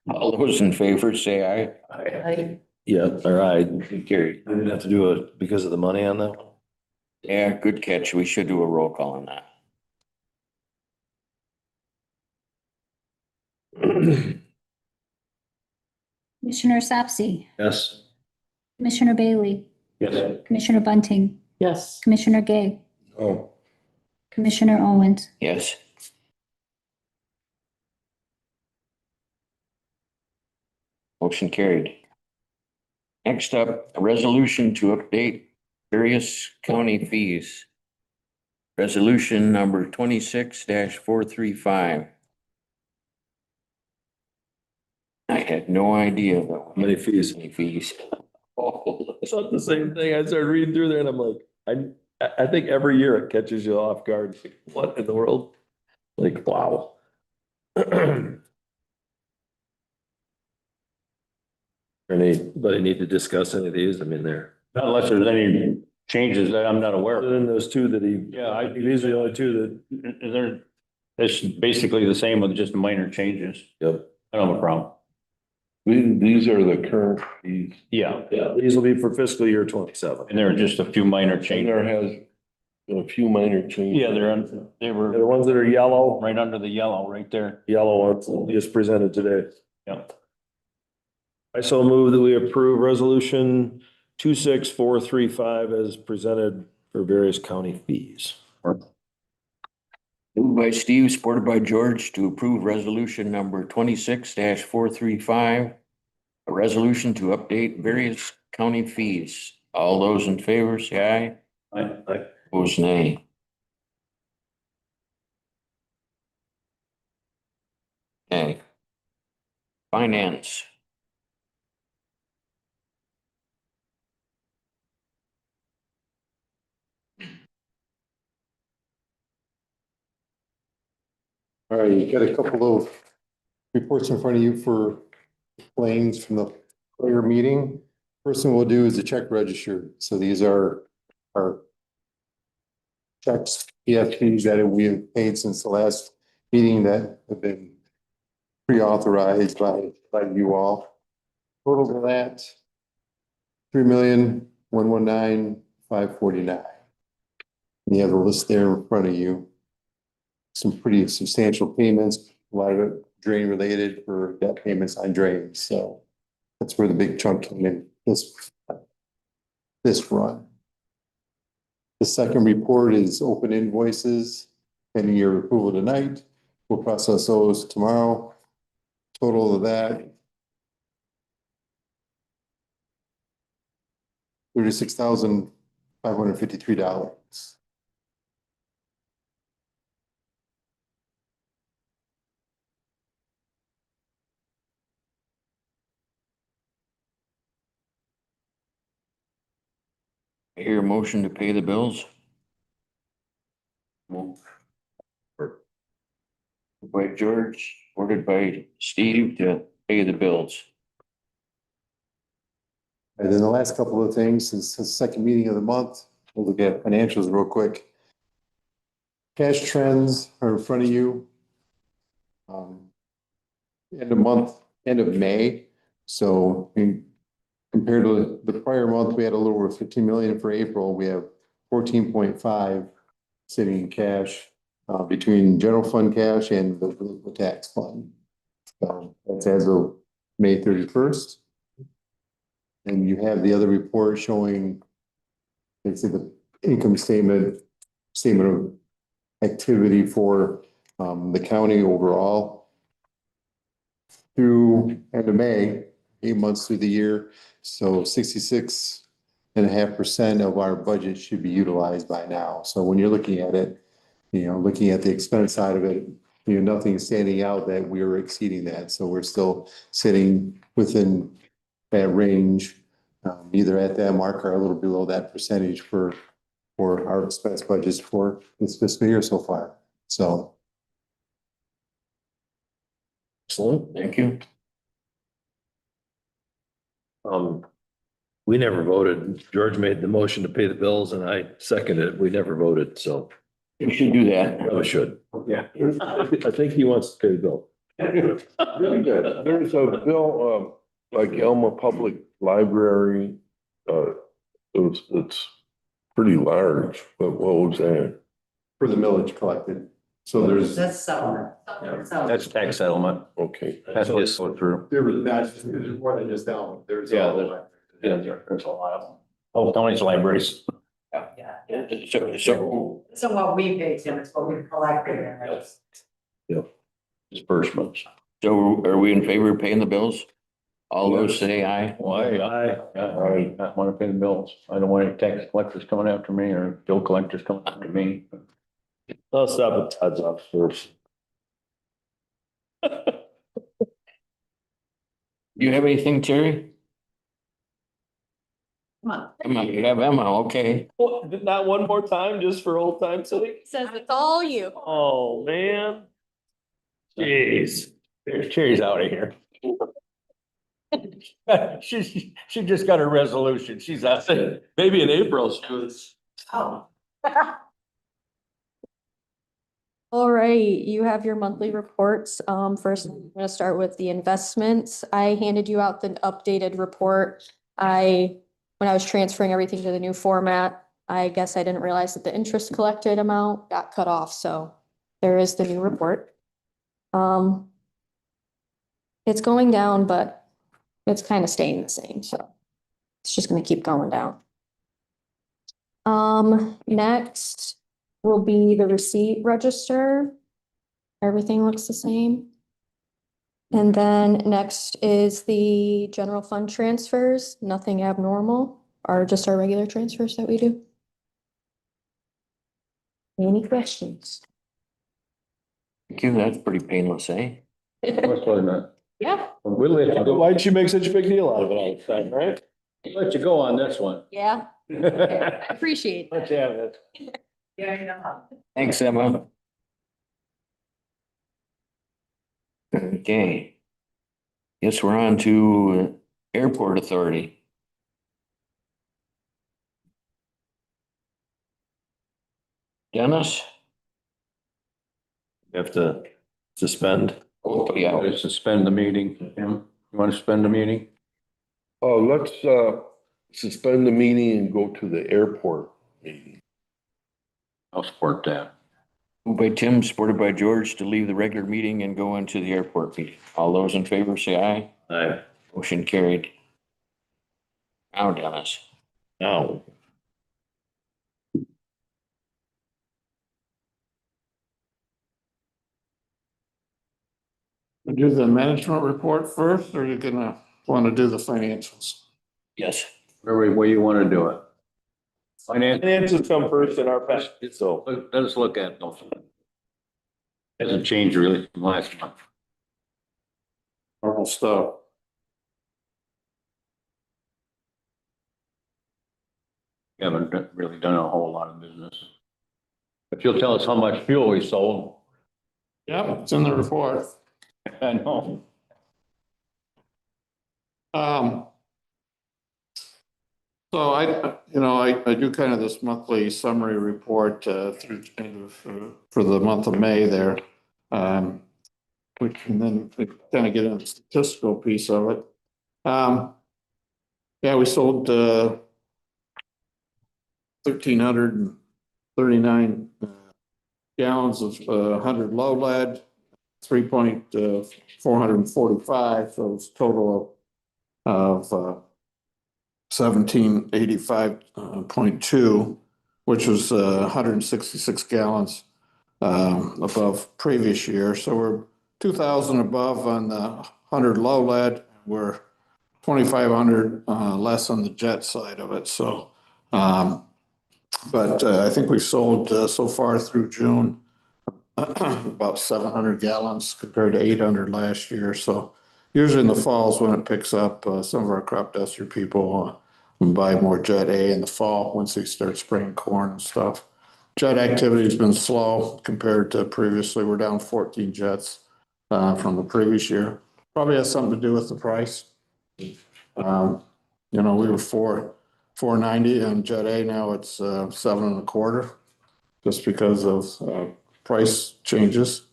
All those in favor say aye. Aye. Yeah, all right. Carried. We didn't have to do it because of the money on that one. Yeah, good catch. We should do a roll call on that. Commissioner Sapsy, Yes. Commissioner Bailey, Yes. Commissioner Bunting, Yes. Commissioner Gay, Oh, Commissioner Owens. Yes. Motion carried. Next up, a resolution to update various county fees. Resolution number 26-435. I had no idea that. Many fees. Many fees. Oh, I thought the same thing. I started reading through there and I'm like, I think every year it catches you off guard. Like, what in the world? Like, wow. Anybody need to discuss any of these? I mean, they're, Not unless there's any changes that I'm not aware other of. than those two that he, Yeah, these are the only two it's basically the same with just minor changes. that, yep. I don't have a problem. these are the current fees. Yeah, Yeah, these will be for fiscal year 27. and there are just a few minor And changes. there has A few minor changes. Yeah, they The were ones that are yellow, right under the yellow, right there. yellow ones just presented today. Yep. I so move that we approve resolution 26435 as presented for various county fees. Moved by Steve, supported by George to approve resolution number 26-435. A resolution to update various county fees. All those in favor, say aye. Opposed, nay. Okay. Finance. All right, you got a couple of reports in front of you for claims from the prior meeting. First thing we'll do is the check register. So these are our checks, EFTs that we have paid since the last meeting that have been pre-authorized by you all. Total of that, 3,119,549. You have the list there in front of you. Some pretty substantial payments, a lot of it drain related for debt payments on drains, so that's where the big chunk came in this run. The second report is open invoices, pending your approval tonight. We'll process those tomorrow. Total of that, $36,553. I hear a motion to pay the bills. Moved by George, supported by Steve to pay the bills. And then the last couple of things, since the second meeting of the month, we'll look at financials real quick. Cash trends are in front of you. End of month, end of May. So compared to the prior month, we had a little over 15 million for April. We have 14.5 sitting in cash between general fund cash and the tax fund. That's as of May 31st. And you have the other report showing, let's say, the income statement of activity for the county overall through end of May, 8 months through the year. So 66.5% of our budget should be utilized by now. So when you're looking at it, looking at the expense side of it, nothing is standing out that we are exceeding that. So we're still sitting within that range, either at that mark or a little below that percentage for our expense budgets for this fiscal year so far. So. Excellent. Thank you. We never voted. George made the motion to pay the bills and I seconded it. We never voted, so You should do that. we should. Yeah. I think he wants to pay the bill. Very good. There's a bill, like Elma Public Library, it's pretty large, but what was that? For the millage collected. So there's. That's settlement. That's tax settlement. Okay. That's just go through. There was there's more than just that one. There's. Yeah, there's a lot of them. Oh, Tony's libraries. Yeah. So So what we pay, Tim, it's what we collected. Disbursements. are we in favor of paying the bills? All those say aye. Why? I want to pay the bills. I don't want any tax collectors coming after me or bill collectors coming after me. I'll stop at Todd's office first. Do you have anything, Terry? Come on, you have Emma, okay. Not one more time, just for old time's sake? Says it's all you. Oh, man. Jeez. There's Cherry's out of here. She just got her resolution. She's out there. Maybe in April she was. Oh. All right, you have your monthly reports. First, I'm gonna start with the investments. I handed you out the updated report. When I was transferring everything to the new format, I guess I didn't realize that the interest collected amount got cut off, so there is the new report. It's going down, but it's kind of staying the same, so it's just gonna keep going down. Next will be the receipt register. Everything looks the same. And then next is the general fund transfers, nothing abnormal, are just our regular transfers that we do. Any questions? Thank you, that's pretty painless, eh? Wasn't it? Yeah, We'll let you go. Why'd you make such a big deal out of it all the time, right? We'll let you go on this one. yeah, I appreciate Let's that. have it. Yeah, I know. Thanks, Emma. Okay. Guess we're on to Airport Authority. Dennis? You have to suspend. Oh, yeah. Let's suspend the meeting. Tim, you want to suspend the meeting? Oh, let's, suspend the meeting and go to the airport meeting. I'll support that. Moved by Tim, supported by George to leave the regular meeting and go into the airport meeting. All those in favor say aye. Aye. Motion carried. Now, Dennis. Now. Do the management report first, or are you gonna want to do the financials? Yes. Whatever way you want to do it. Finance, Finances come first in our package, so. let us look at those. Hasn't changed really from last month. Normal stuff. We haven't really done a whole lot of business. But you'll tell us how much fuel we sold. Yep, it's in the report. I know. So I do kind of this monthly summary report, through, for the month of May there. Which, and then we kind of get into the statistical piece of it. Yeah, we sold, 1,339 gallons of, 100 low lead, 3,445, so it's a total of 1785.2, which was 166 gallons above previous year. So we're 2,000 above on the 100 low lead. We're 2,500 less on the jet side of it. So, but I think we've sold so far through June about 700 gallons compared to 800 last year. So usually in the falls when it picks up, some of our crop duster people buy more Jet A in the fall once they start spraying corn and stuff. Jet activity has been slow compared to previously. We're down 14 jets from the previous year. Probably has something to do with the price. We were $4.90 on Jet A. Now it's $7.25, just because of price changes.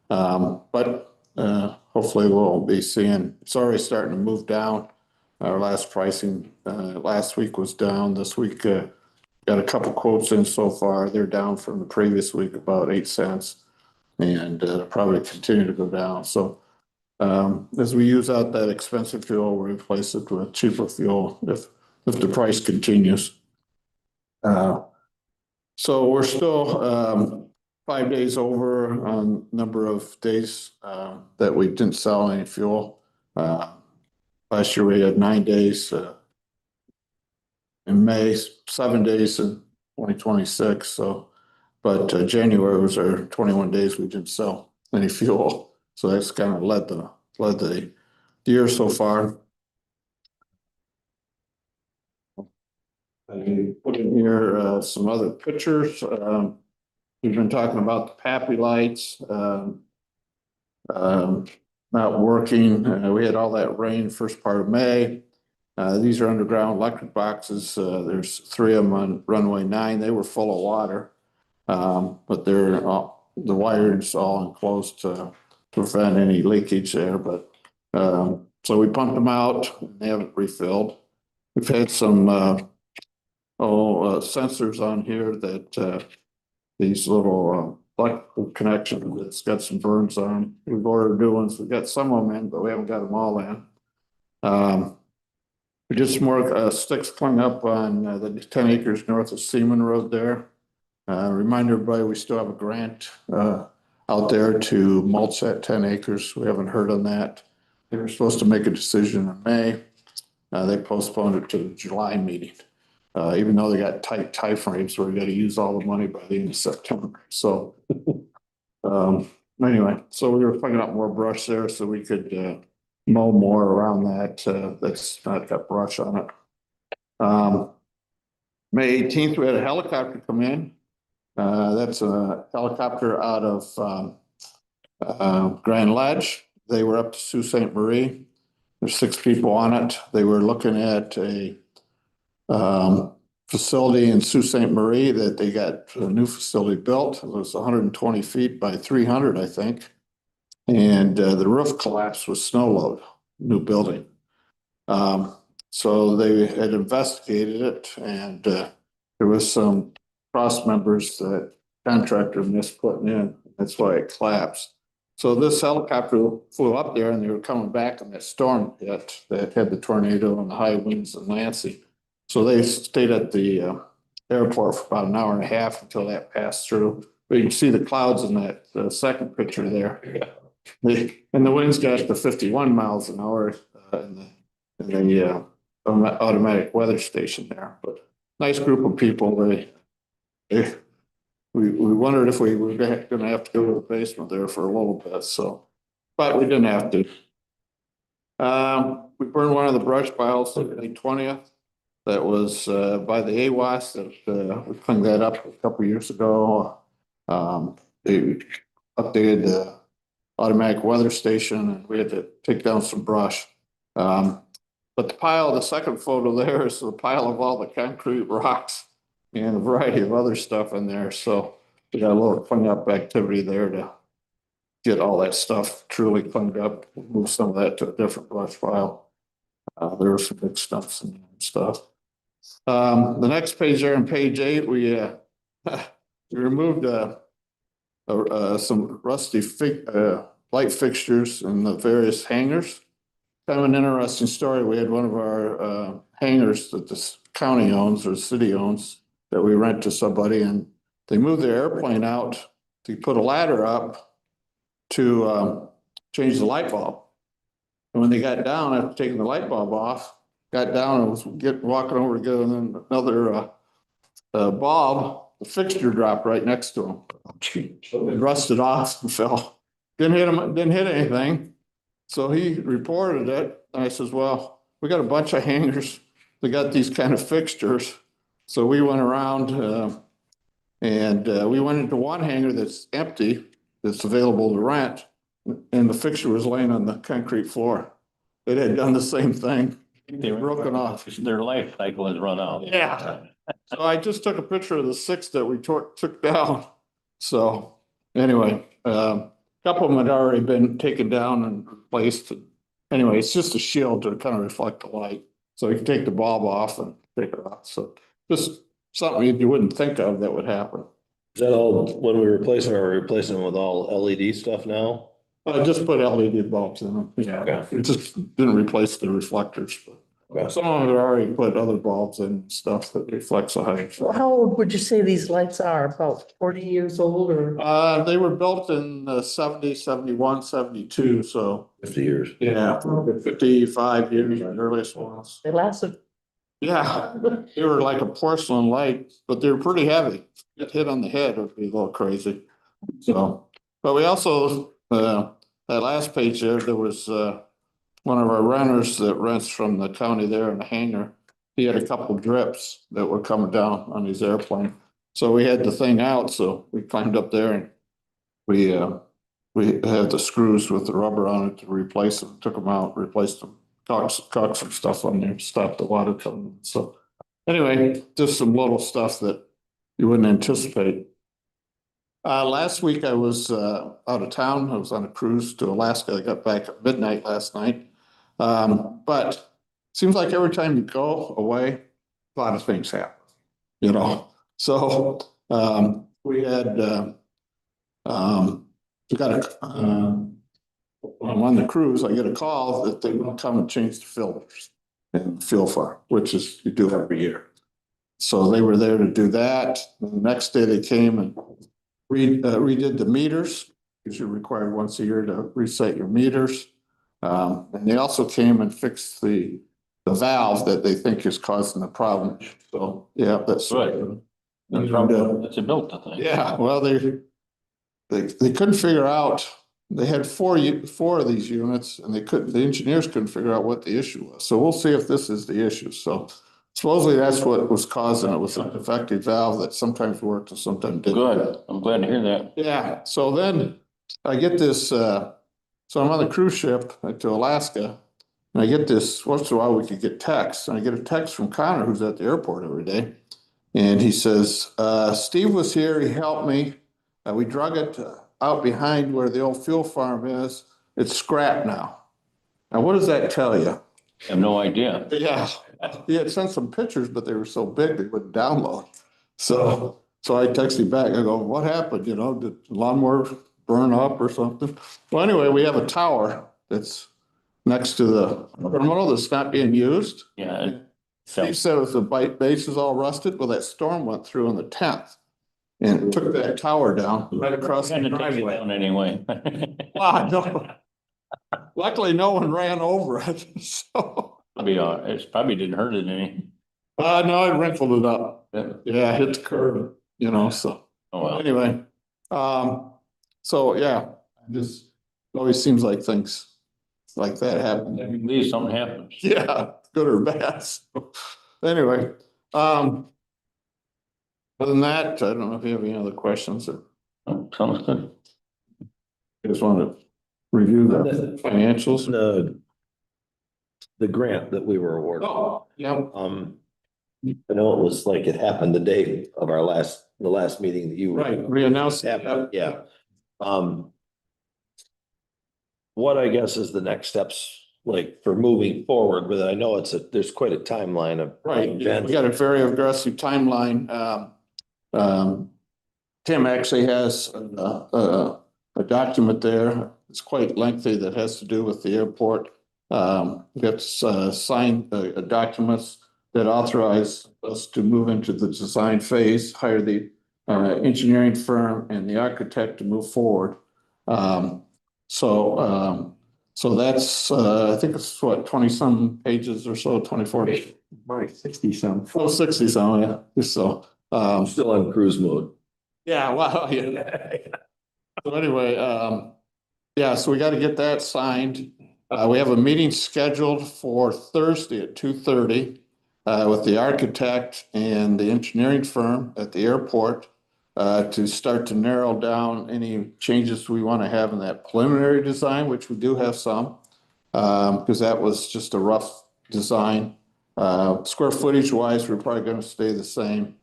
But hopefully we'll be seeing, it's already starting to move down. Our last pricing last week was down. This week got a couple quotes in so far. They're down from the previous week about 8 cents, and probably continue to go down. So as we use out that expensive fuel, we replace it with cheaper fuel if the price continues. So we're still 5 days over on number of days that we didn't sell any fuel. Last year we had 9 days in May, 7 days in 2026. So, but January was our 21 days we didn't sell any fuel. So that's kind of led the year so far. I put in here some other pictures. We've been talking about the PAPI lights not working. We had all that rain first part of May. These are underground electric boxes. There's 3 of them on runway 9. They were full of water, but they're the wiring's all enclosed to prevent any leakage there. But so we pumped them out. They haven't refilled. We've had some sensors on here that, these little, electrical connections, it's got some burns on them. We've ordered new ones. We've got some of them in, but we haven't got them all in. We did some more, sticks clean up on the 10 acres north of Seaman Road there. Remind everybody, we still have a grant, out there to mulch that 10 acres. We haven't heard on that. They were supposed to make a decision in May. They postponed it to the July meeting. Even though they got tight time frames where we got to use all the money by the end of September. So, anyway, so we were picking up more brush there so we could, mow more around that, that's not got brush on it. May 18th, we had a helicopter come in. That's a helicopter out of, Grand Ledge. They were up to Sault Ste. Marie. There's 6 people on it. They were looking at a facility in Sault Ste. Marie that they got a new facility built. It was 120 feet by 300, I think. And the roof collapsed with snow load, new building. So they had investigated it, and there was some cross members that contractor missed putting in. That's why it collapsed. So this helicopter flew up there, and they were coming back on that storm hit that had the tornado and the high winds and Nancy. So they stayed at the airport for about an hour and a half until that passed through. But you can see the clouds in that second picture there. And the winds got to 51 miles an hour in the automatic weather station there. But nice group of people. We wondered if we were going to have to go to the basement there for a little bit. So, but we didn't have to. We burned one of the brush piles on the 20th. That was by the AWAS that we cleaned that up a couple of years ago. They updated the automatic weather station, and we had to take down some brush. But the pile, the second photo there is the pile of all the concrete rocks and a variety of other stuff in there. So we got a little cleanup activity there to get all that stuff truly cleaned up, move some of that to a different brush pile. There were some big stumps and stuff. The next page there on page 8, we removed some rusty light fixtures in the various hangars. Kind of an interesting story. We had one of our hangars that the county owns or the city owns that we rent to somebody, and they moved their airplane out to put a ladder up to change the light bulb. And when they got down after taking the light bulb off, got down and was walking over to get another bulb, the fixture dropped right next to him. It rusted off and fell. Didn't hit him, didn't hit anything. So he reported it. And I says, well, we got a bunch of hangars that got these kind of fixtures. So we went around and we went into one hangar that's empty, that's available to rent. And the fixture was laying on the concrete floor. It had done the same thing. They were broken off. Their life cycle has run out. Yeah. So I just took a picture of the 6 that we took down. So anyway, a couple of them had already been taken down and replaced. Anyway, it's just a shield to kind of reflect the light. So you can take the bulb off and take it off. So just something you wouldn't think of that would happen. Is that all, when we replace them, are we replacing them with all LED stuff now? I just put LED bulbs in them. Yeah. Okay. It just didn't replace the reflectors, but Okay. some of them had already put other bulbs in stuff that reflects the height. Well, how old would you say these lights are? About 40 years old or? They were built in the 70, 71, 72, so 50 years. yeah, 55 years, the earliest ones. They lasted. Yeah, they were like a porcelain light, but they were pretty heavy. Get hit on the head would be a little crazy. So, but we also, that last page there was one of our renters that rents from the county there in the hangar. He had a couple drips that were coming down on his airplane. So we had the thing out, so we climbed up there and we had the screws with the rubber on it to replace them, took them out, replaced them, caulked some stuff on there, stopped the water coming. So anyway, just some little stuff that you wouldn't anticipate. Last week I was out of town. I was on a cruise to Alaska. I got back at midnight last night. But seems like every time you go away, a lot of things happen. you know, so, we had, we got a, I'm on the cruise, I get a call that they will come and change the filters in the fuel farm, which is, you do every year. So they were there to do that. The next day they came and redid the meters, because you're required once a year to reset your meters. And they also came and fixed the valve that they think is causing the problem. So, yeah, that's. Good. And, It's a built thing. yeah, well, they couldn't figure out, they had four of these units and the engineers couldn't figure out what the issue was. So we'll see if this is the issue. So supposedly that's what was causing it, was a defective valve that sometimes worked and sometimes didn't. Good. I'm glad to hear that. Yeah, so then I get this, so I'm on the cruise ship to Alaska. And I get this, once in a while we could get texts, and I get a text from Connor, who's at the airport every day. And he says, Steve was here, he helped me. We drug it out behind where the old fuel farm is. It's scrap now. Now, what does that tell you? I have no idea. Yeah, he had sent some pictures, but they were so big they wouldn't download. So I texted back, I go, what happened? You know, did the lawnmower burn up or something? Well, anyway, we have a tower that's next to the terminal that's not being used. Yeah. Steve said it was the base is all rusted. Well, that storm went through on the 10th. And it took that tower down right across the driveway. Anyway. Wow, no. Luckily, no one ran over it, so. It probably didn't hurt it any. No, I wrinkled it up. Yeah, hit the curb, you know, so. Oh, well. Anyway, so yeah, just always seems like things like that happen. At least something happens. Yeah, good or bad. So, anyway, other than that, I don't know if you have any other questions or. Oh, sounds good. You just want to review the financials? The grant that we were awarded. Oh, yeah. I know it was like it happened the day of the last meeting that you. Right, we announced. Happened, yeah. What I guess is the next steps, like for moving forward with it? I know there's quite a timeline of. Right, we got a very aggressive timeline. Tim actually has a document there. It's quite lengthy that has to do with the airport. We got signed documents that authorize us to move into the design phase, hire the engineering firm and the architect to move forward. So that's, I think it's what, 20-some pages or so, 24. Right, 60-some. Oh, 60-some, yeah, so. Still on cruise mode. Yeah, wow, yeah. So anyway, yeah, so we got to get that signed. We have a meeting scheduled for Thursday at 2:30 with the architect and the engineering firm at the airport to start to narrow down any changes we want to have in that preliminary design, which we do have some, because that was just a rough design. Square footage wise, we're probably going to stay the same.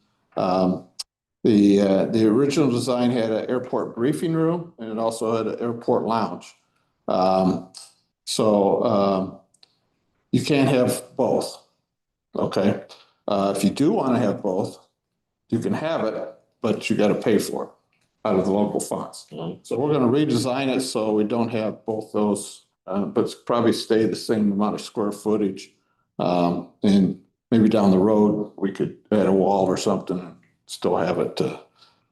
The original design had an airport briefing room and it also had an airport lounge. You can't have both. Okay. If you do want to have both, you can have it, but you got to pay for it out of the local funds. So we're going to redesign it so we don't have both those, but probably stay the same amount of square footage. And maybe down the road, we could add a wall or something and still have it,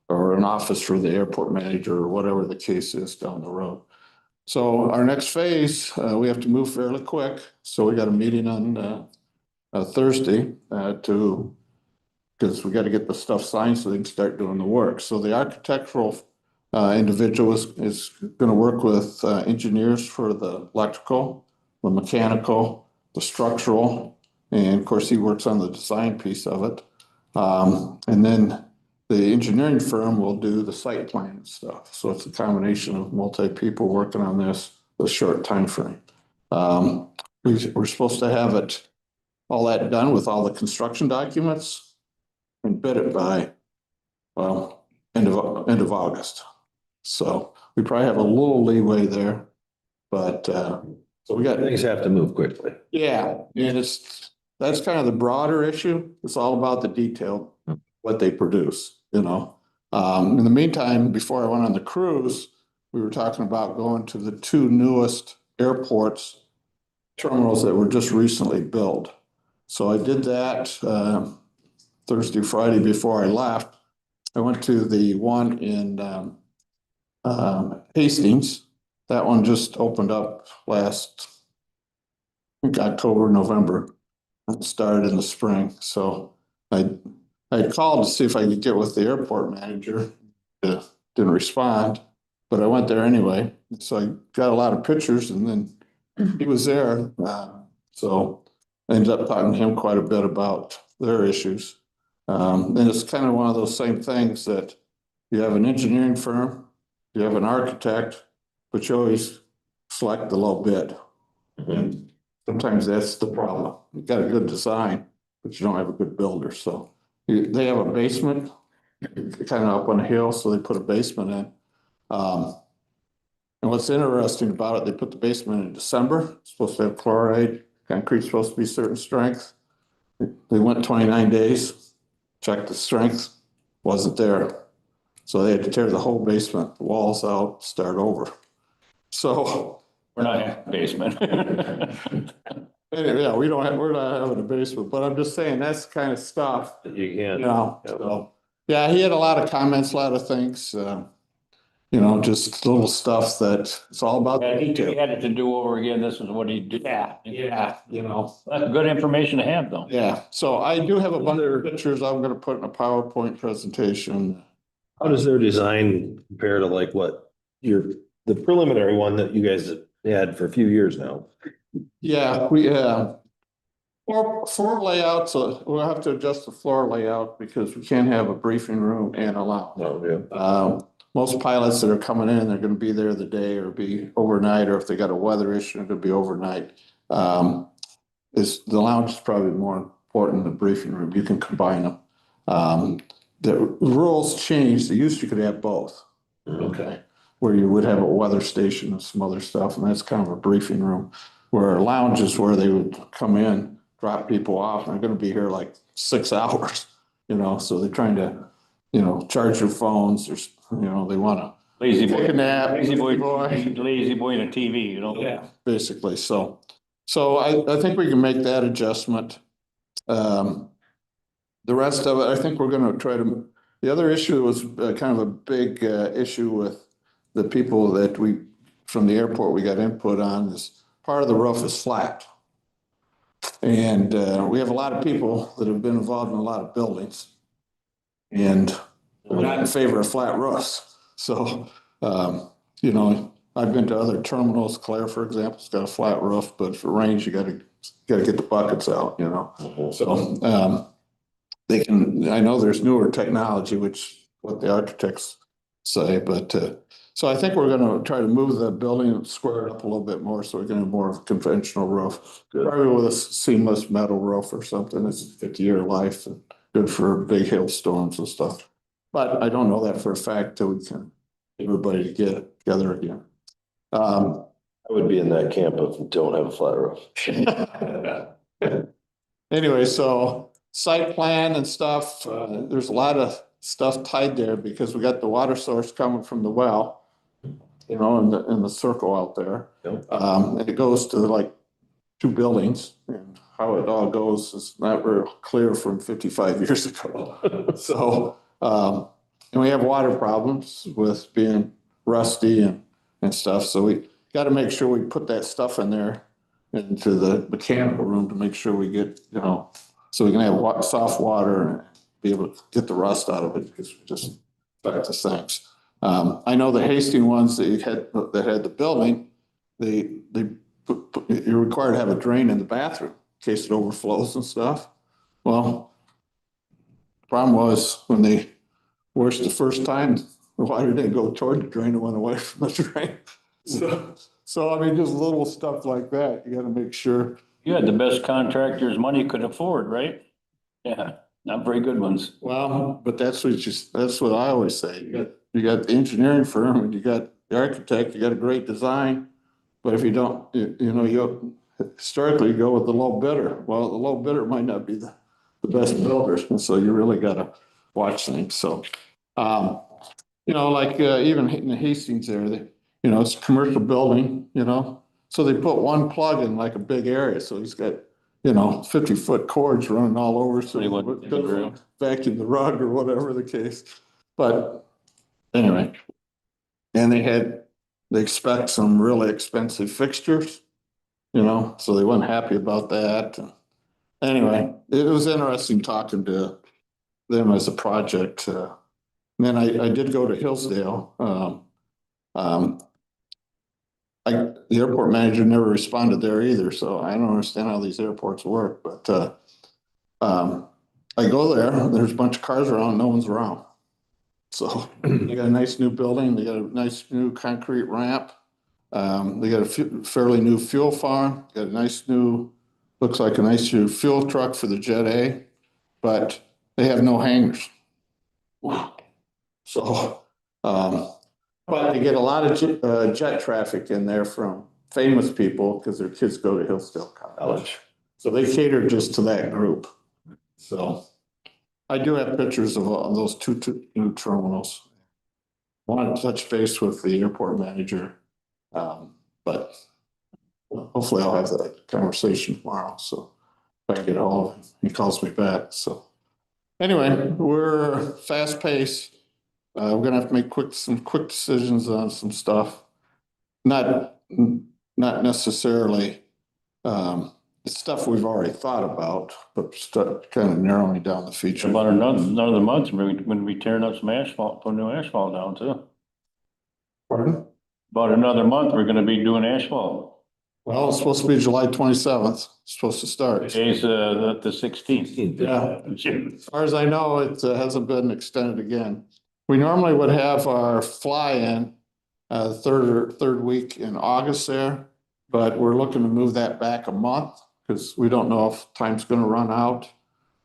or an office for the airport manager or whatever the case is down the road. So our next phase, we have to move fairly quick. So we got a meeting on Thursday because we got to get the stuff signed so they can start doing the work. So the architectural individual is going to work with engineers for the electrical, the mechanical, the structural, and of course he works on the design piece of it. And then the engineering firm will do the site plan and stuff. So it's a combination of multi-people working on this with a short time frame. We're supposed to have it all that done with all the construction documents and bid it by, well, end of August. So we probably have a little leeway there, but so we got Things have to move quickly. yeah, and that's kind of the broader issue. It's all about the detail what they produce, you know. In the meantime, before I went on the cruise, we were talking about going to the two newest airports terminals that were just recently built. So I did that Thursday, Friday before I left. I went to the one in Hastings. That one just opened up last, I think, October, November. It started in the spring. So I called to see if I could get with the airport manager. Didn't respond, but I went there anyway. So I got a lot of pictures, and then he was there. So I ended up talking to him quite a bit about their issues. And it's kind of one of those same things that you have an engineering firm, you have an architect, but you always select the low bid. And sometimes that's the problem. You've got a good design, but you don't have a good builder. So they have a basement kind of up on a hill, so they put a basement in. And what's interesting about it, they put the basement in December. It's supposed to have chloride. Concrete's supposed to be certain strength. They went 29 days, checked the strength, wasn't there. So they had to tear the whole basement, the walls out, start over. So We're not in a basement. anyway, yeah, we're not having a basement, but I'm just saying that's the kind of stuff, You you can't. know. So, yeah, he had a lot of comments, a lot of things, you know, just little stuff that it's all about. Yeah, he had it to do over again. This is what he did. Yeah, you know. That's good information to have, though. Yeah, so I do have a bunch of pictures I'm gonna put in a PowerPoint presentation. How does their design compare to like what the preliminary one that you guys had for a few years now? Yeah, we floor layouts, we'll have to adjust the floor layout because we can't have a briefing room and a lounge. Oh, yeah. Most pilots that are coming in, they're gonna be there the day or be overnight, or if they got a weather issue, they're gonna be overnight. The lounge is probably more important than the briefing room. You can combine them. The rules changed. They used to could have both. Okay. Where you would have a weather station and some other stuff, and that's kind of a briefing room. Where a lounge is where they would come in, drop people off, and they're gonna be here like 6 hours, you know, so they're trying to, you know, charge your phones, there's, you know, they wanna Lazy boy. take a nap. Lazy boy, lazy boy in a TV, you know? Yeah, basically, so I think we can make that adjustment. The rest of it, I think we're gonna try to, the other issue was kind of a big issue with the people that from the airport, we got input on is part of the roof is flat. And we have a lot of people that have been involved in a lot of buildings. And we're not in favor of flat roofs. So, you know, I've been to other terminals. Claire, for example, has got a flat roof, but if it rains, you gotta get the buckets out, you know. So I know there's newer technology, which what the architects say, but so I think we're gonna try to move the building and square it up a little bit more so we can have more of a conventional roof. Probably with a seamless metal roof or something. It's a 50-year life and good for big hailstorms and stuff. But I don't know that for a fact till we can get everybody to get together again. I would be in that camp of don't have a flat roof. Anyway, so site plan and stuff, there's a lot of stuff tied there because we got the water source coming from the well, you know, in the circle out there. Yep. And it goes to like 2 buildings, and how it all goes is not real clear from 55 years ago. So, and we have water problems with being rusty and stuff. So we got to make sure we put that stuff in there into the mechanical room to make sure we get, you know, so we can have soft water and be able to get the rust out of it because we just practice things. I know the Hastings ones that had the building, you're required to have a drain in the bathroom in case it overflows and stuff. Well, the problem was when they washed the first time, the water didn't go toward the drain, it went away from the drain. So I mean, just little stuff like that. You gotta make sure. You had the best contractors money could afford, right? Yeah, not very good ones. Well, but that's what I always say. You got the engineering firm and you got the architect, you got a great design. But if you don't, you know, you historically go with the low bidder. Well, the low bidder might not be the best builders. And so you really gotta watch things, so. Like, even in Hastings there, it's a commercial building, so they put one plug in like a big area, so he's got, 50-foot cords running all over, so he would vacuum the rug or whatever the case. But anyway, and they expect some really expensive fixtures, so they weren't happy about that. Anyway, it was interesting talking to them as a project. Then I did go to Hillsdale. The airport manager never responded there either, so I don't understand how these airports work, but I go there, there's a bunch of cars around, no one's around. So they got a nice new building, they got a nice new concrete ramp. They got a fairly new fuel farm, got a nice new, looks like a nice new fuel truck for the Jet A, but they have no hangars. So, but they get a lot of jet traffic in there from famous people because their kids go to Hillsdale College. So they cater just to that group. So I do have pictures of those two new terminals. Want to touch base with the airport manager, but hopefully I'll have that conversation tomorrow. So if I can get a hold of him, he calls me back. So anyway, we're fast paced. We're gonna have to make some quick decisions on some stuff. Not necessarily it's stuff we've already thought about, but kind of narrowing down the feature. About another month, we're gonna be tearing up some asphalt, putting new asphalt down too. Pardon? About another month, we're gonna be doing asphalt. Well, it's supposed to be July 27th, supposed to start. Today's the 16th. Yeah, as far as I know, it hasn't been extended again. We normally would have our fly-in third week in August there, but we're looking to move that back a month because we don't know if time's gonna run out.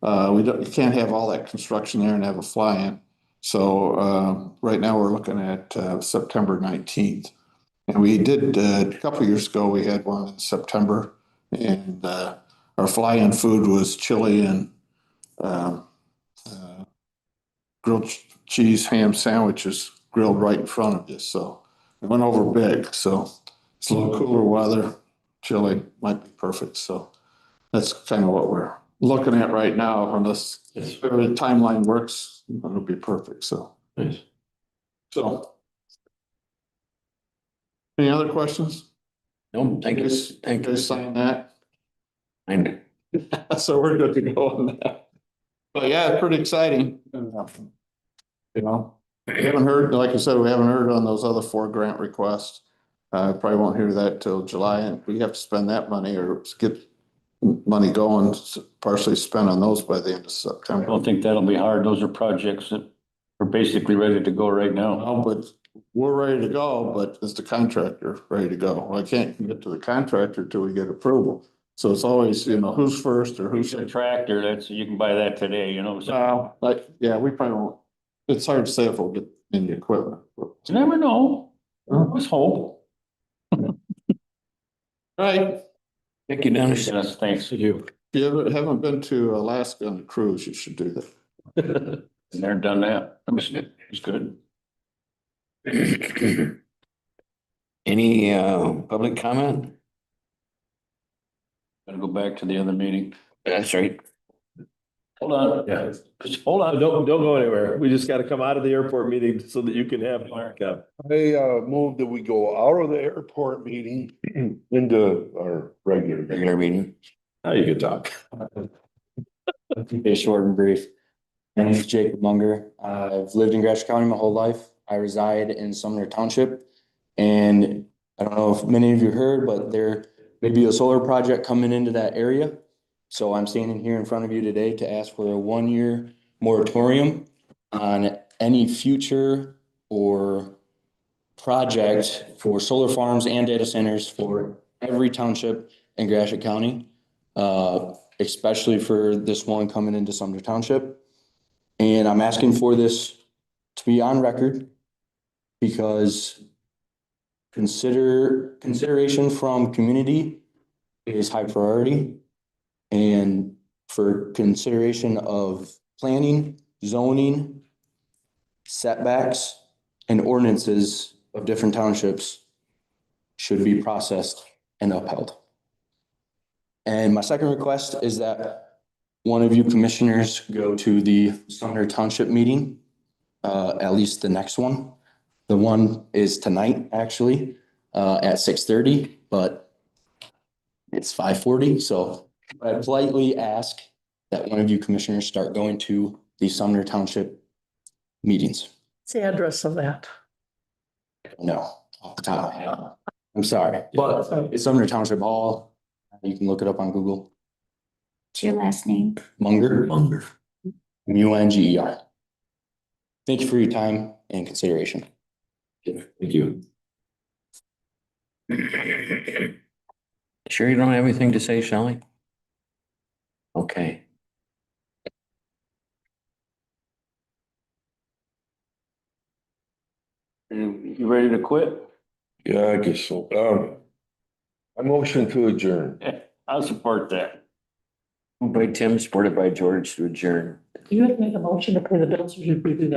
You can't have all that construction there and have a fly-in. So right now we're looking at September 19th. And we did, a couple of years ago, we had one in September, and our fly-in food was chili and grilled cheese ham sandwiches grilled right in front of you. So it went over big. So it's a little cooler weather, chili might be perfect. So that's kind of what we're looking at right now. Unless the timeline works, it'll be perfect. So, so. Any other questions? No, thank you. Thank you. Sign that. And So we're good to go on that. But yeah, it's pretty exciting. We haven't heard, like I said, we haven't heard on those other 4 grant requests. Probably won't hear that till July, and we have to spend that money or get money going, partially spent on those by the end of I September. don't think that'll be hard. Those are projects that are basically ready to go right now. Well, but we're ready to go, but is the contractor ready to go? Well, I can't get to the contractor till we get approval. So it's always, who's first or who's. A tractor, you can buy that today, so. Yeah, we probably won't. It's hard to say if we'll get any equipment. You never know. Let's hope. Right. thank you, Dennis. Yes, thanks. You. If you haven't been to Alaska on a cruise, you should do that. Never done that. It's good. Any public comment? Gotta go back to the other meeting. That's right. Hold on. Yeah. Just hold on. Don't go anywhere. We just gotta come out of the airport meeting so that you can have backup. I move that we go out of the airport meeting into our regular Meeting. Now you can talk. Be short and brief. My name is Jacob Munger. I've lived in Gratiot County my whole life. I reside in Sumner Township. And I don't know if many of you heard, but there may be a solar project coming into that area. So I'm standing here in front of you today to ask for a 1-year moratorium on any future or project for solar farms and data centers for every township in Gratiot County, especially for this one coming into Sumner Township. And I'm asking for this to be on record because consideration from community is high priority. And for consideration of planning zoning, setbacks, and ordinances of different townships should be processed and upheld. And my second request is that one of you commissioners go to the Sumner Township meeting, at least the next one. The one is tonight, actually, at 6:30, but it's 5:40, so I politely ask that one of you commissioners start going to the Sumner Township meetings. What's the address of that? No, off the top of my head. I'm sorry, but it's Sumner Township Hall. You can look it up on Google. What's your last name? Munger. Munger. Thank you for your time and consideration. Thank you. Sure you don't have anything to say, Shelley? Okay. You ready to quit? Yeah, I guess so. I motion to adjourn. I'll support that. Moved by Tim, supported by George to adjourn. You have to make a motion to pay the bills, or should we do that?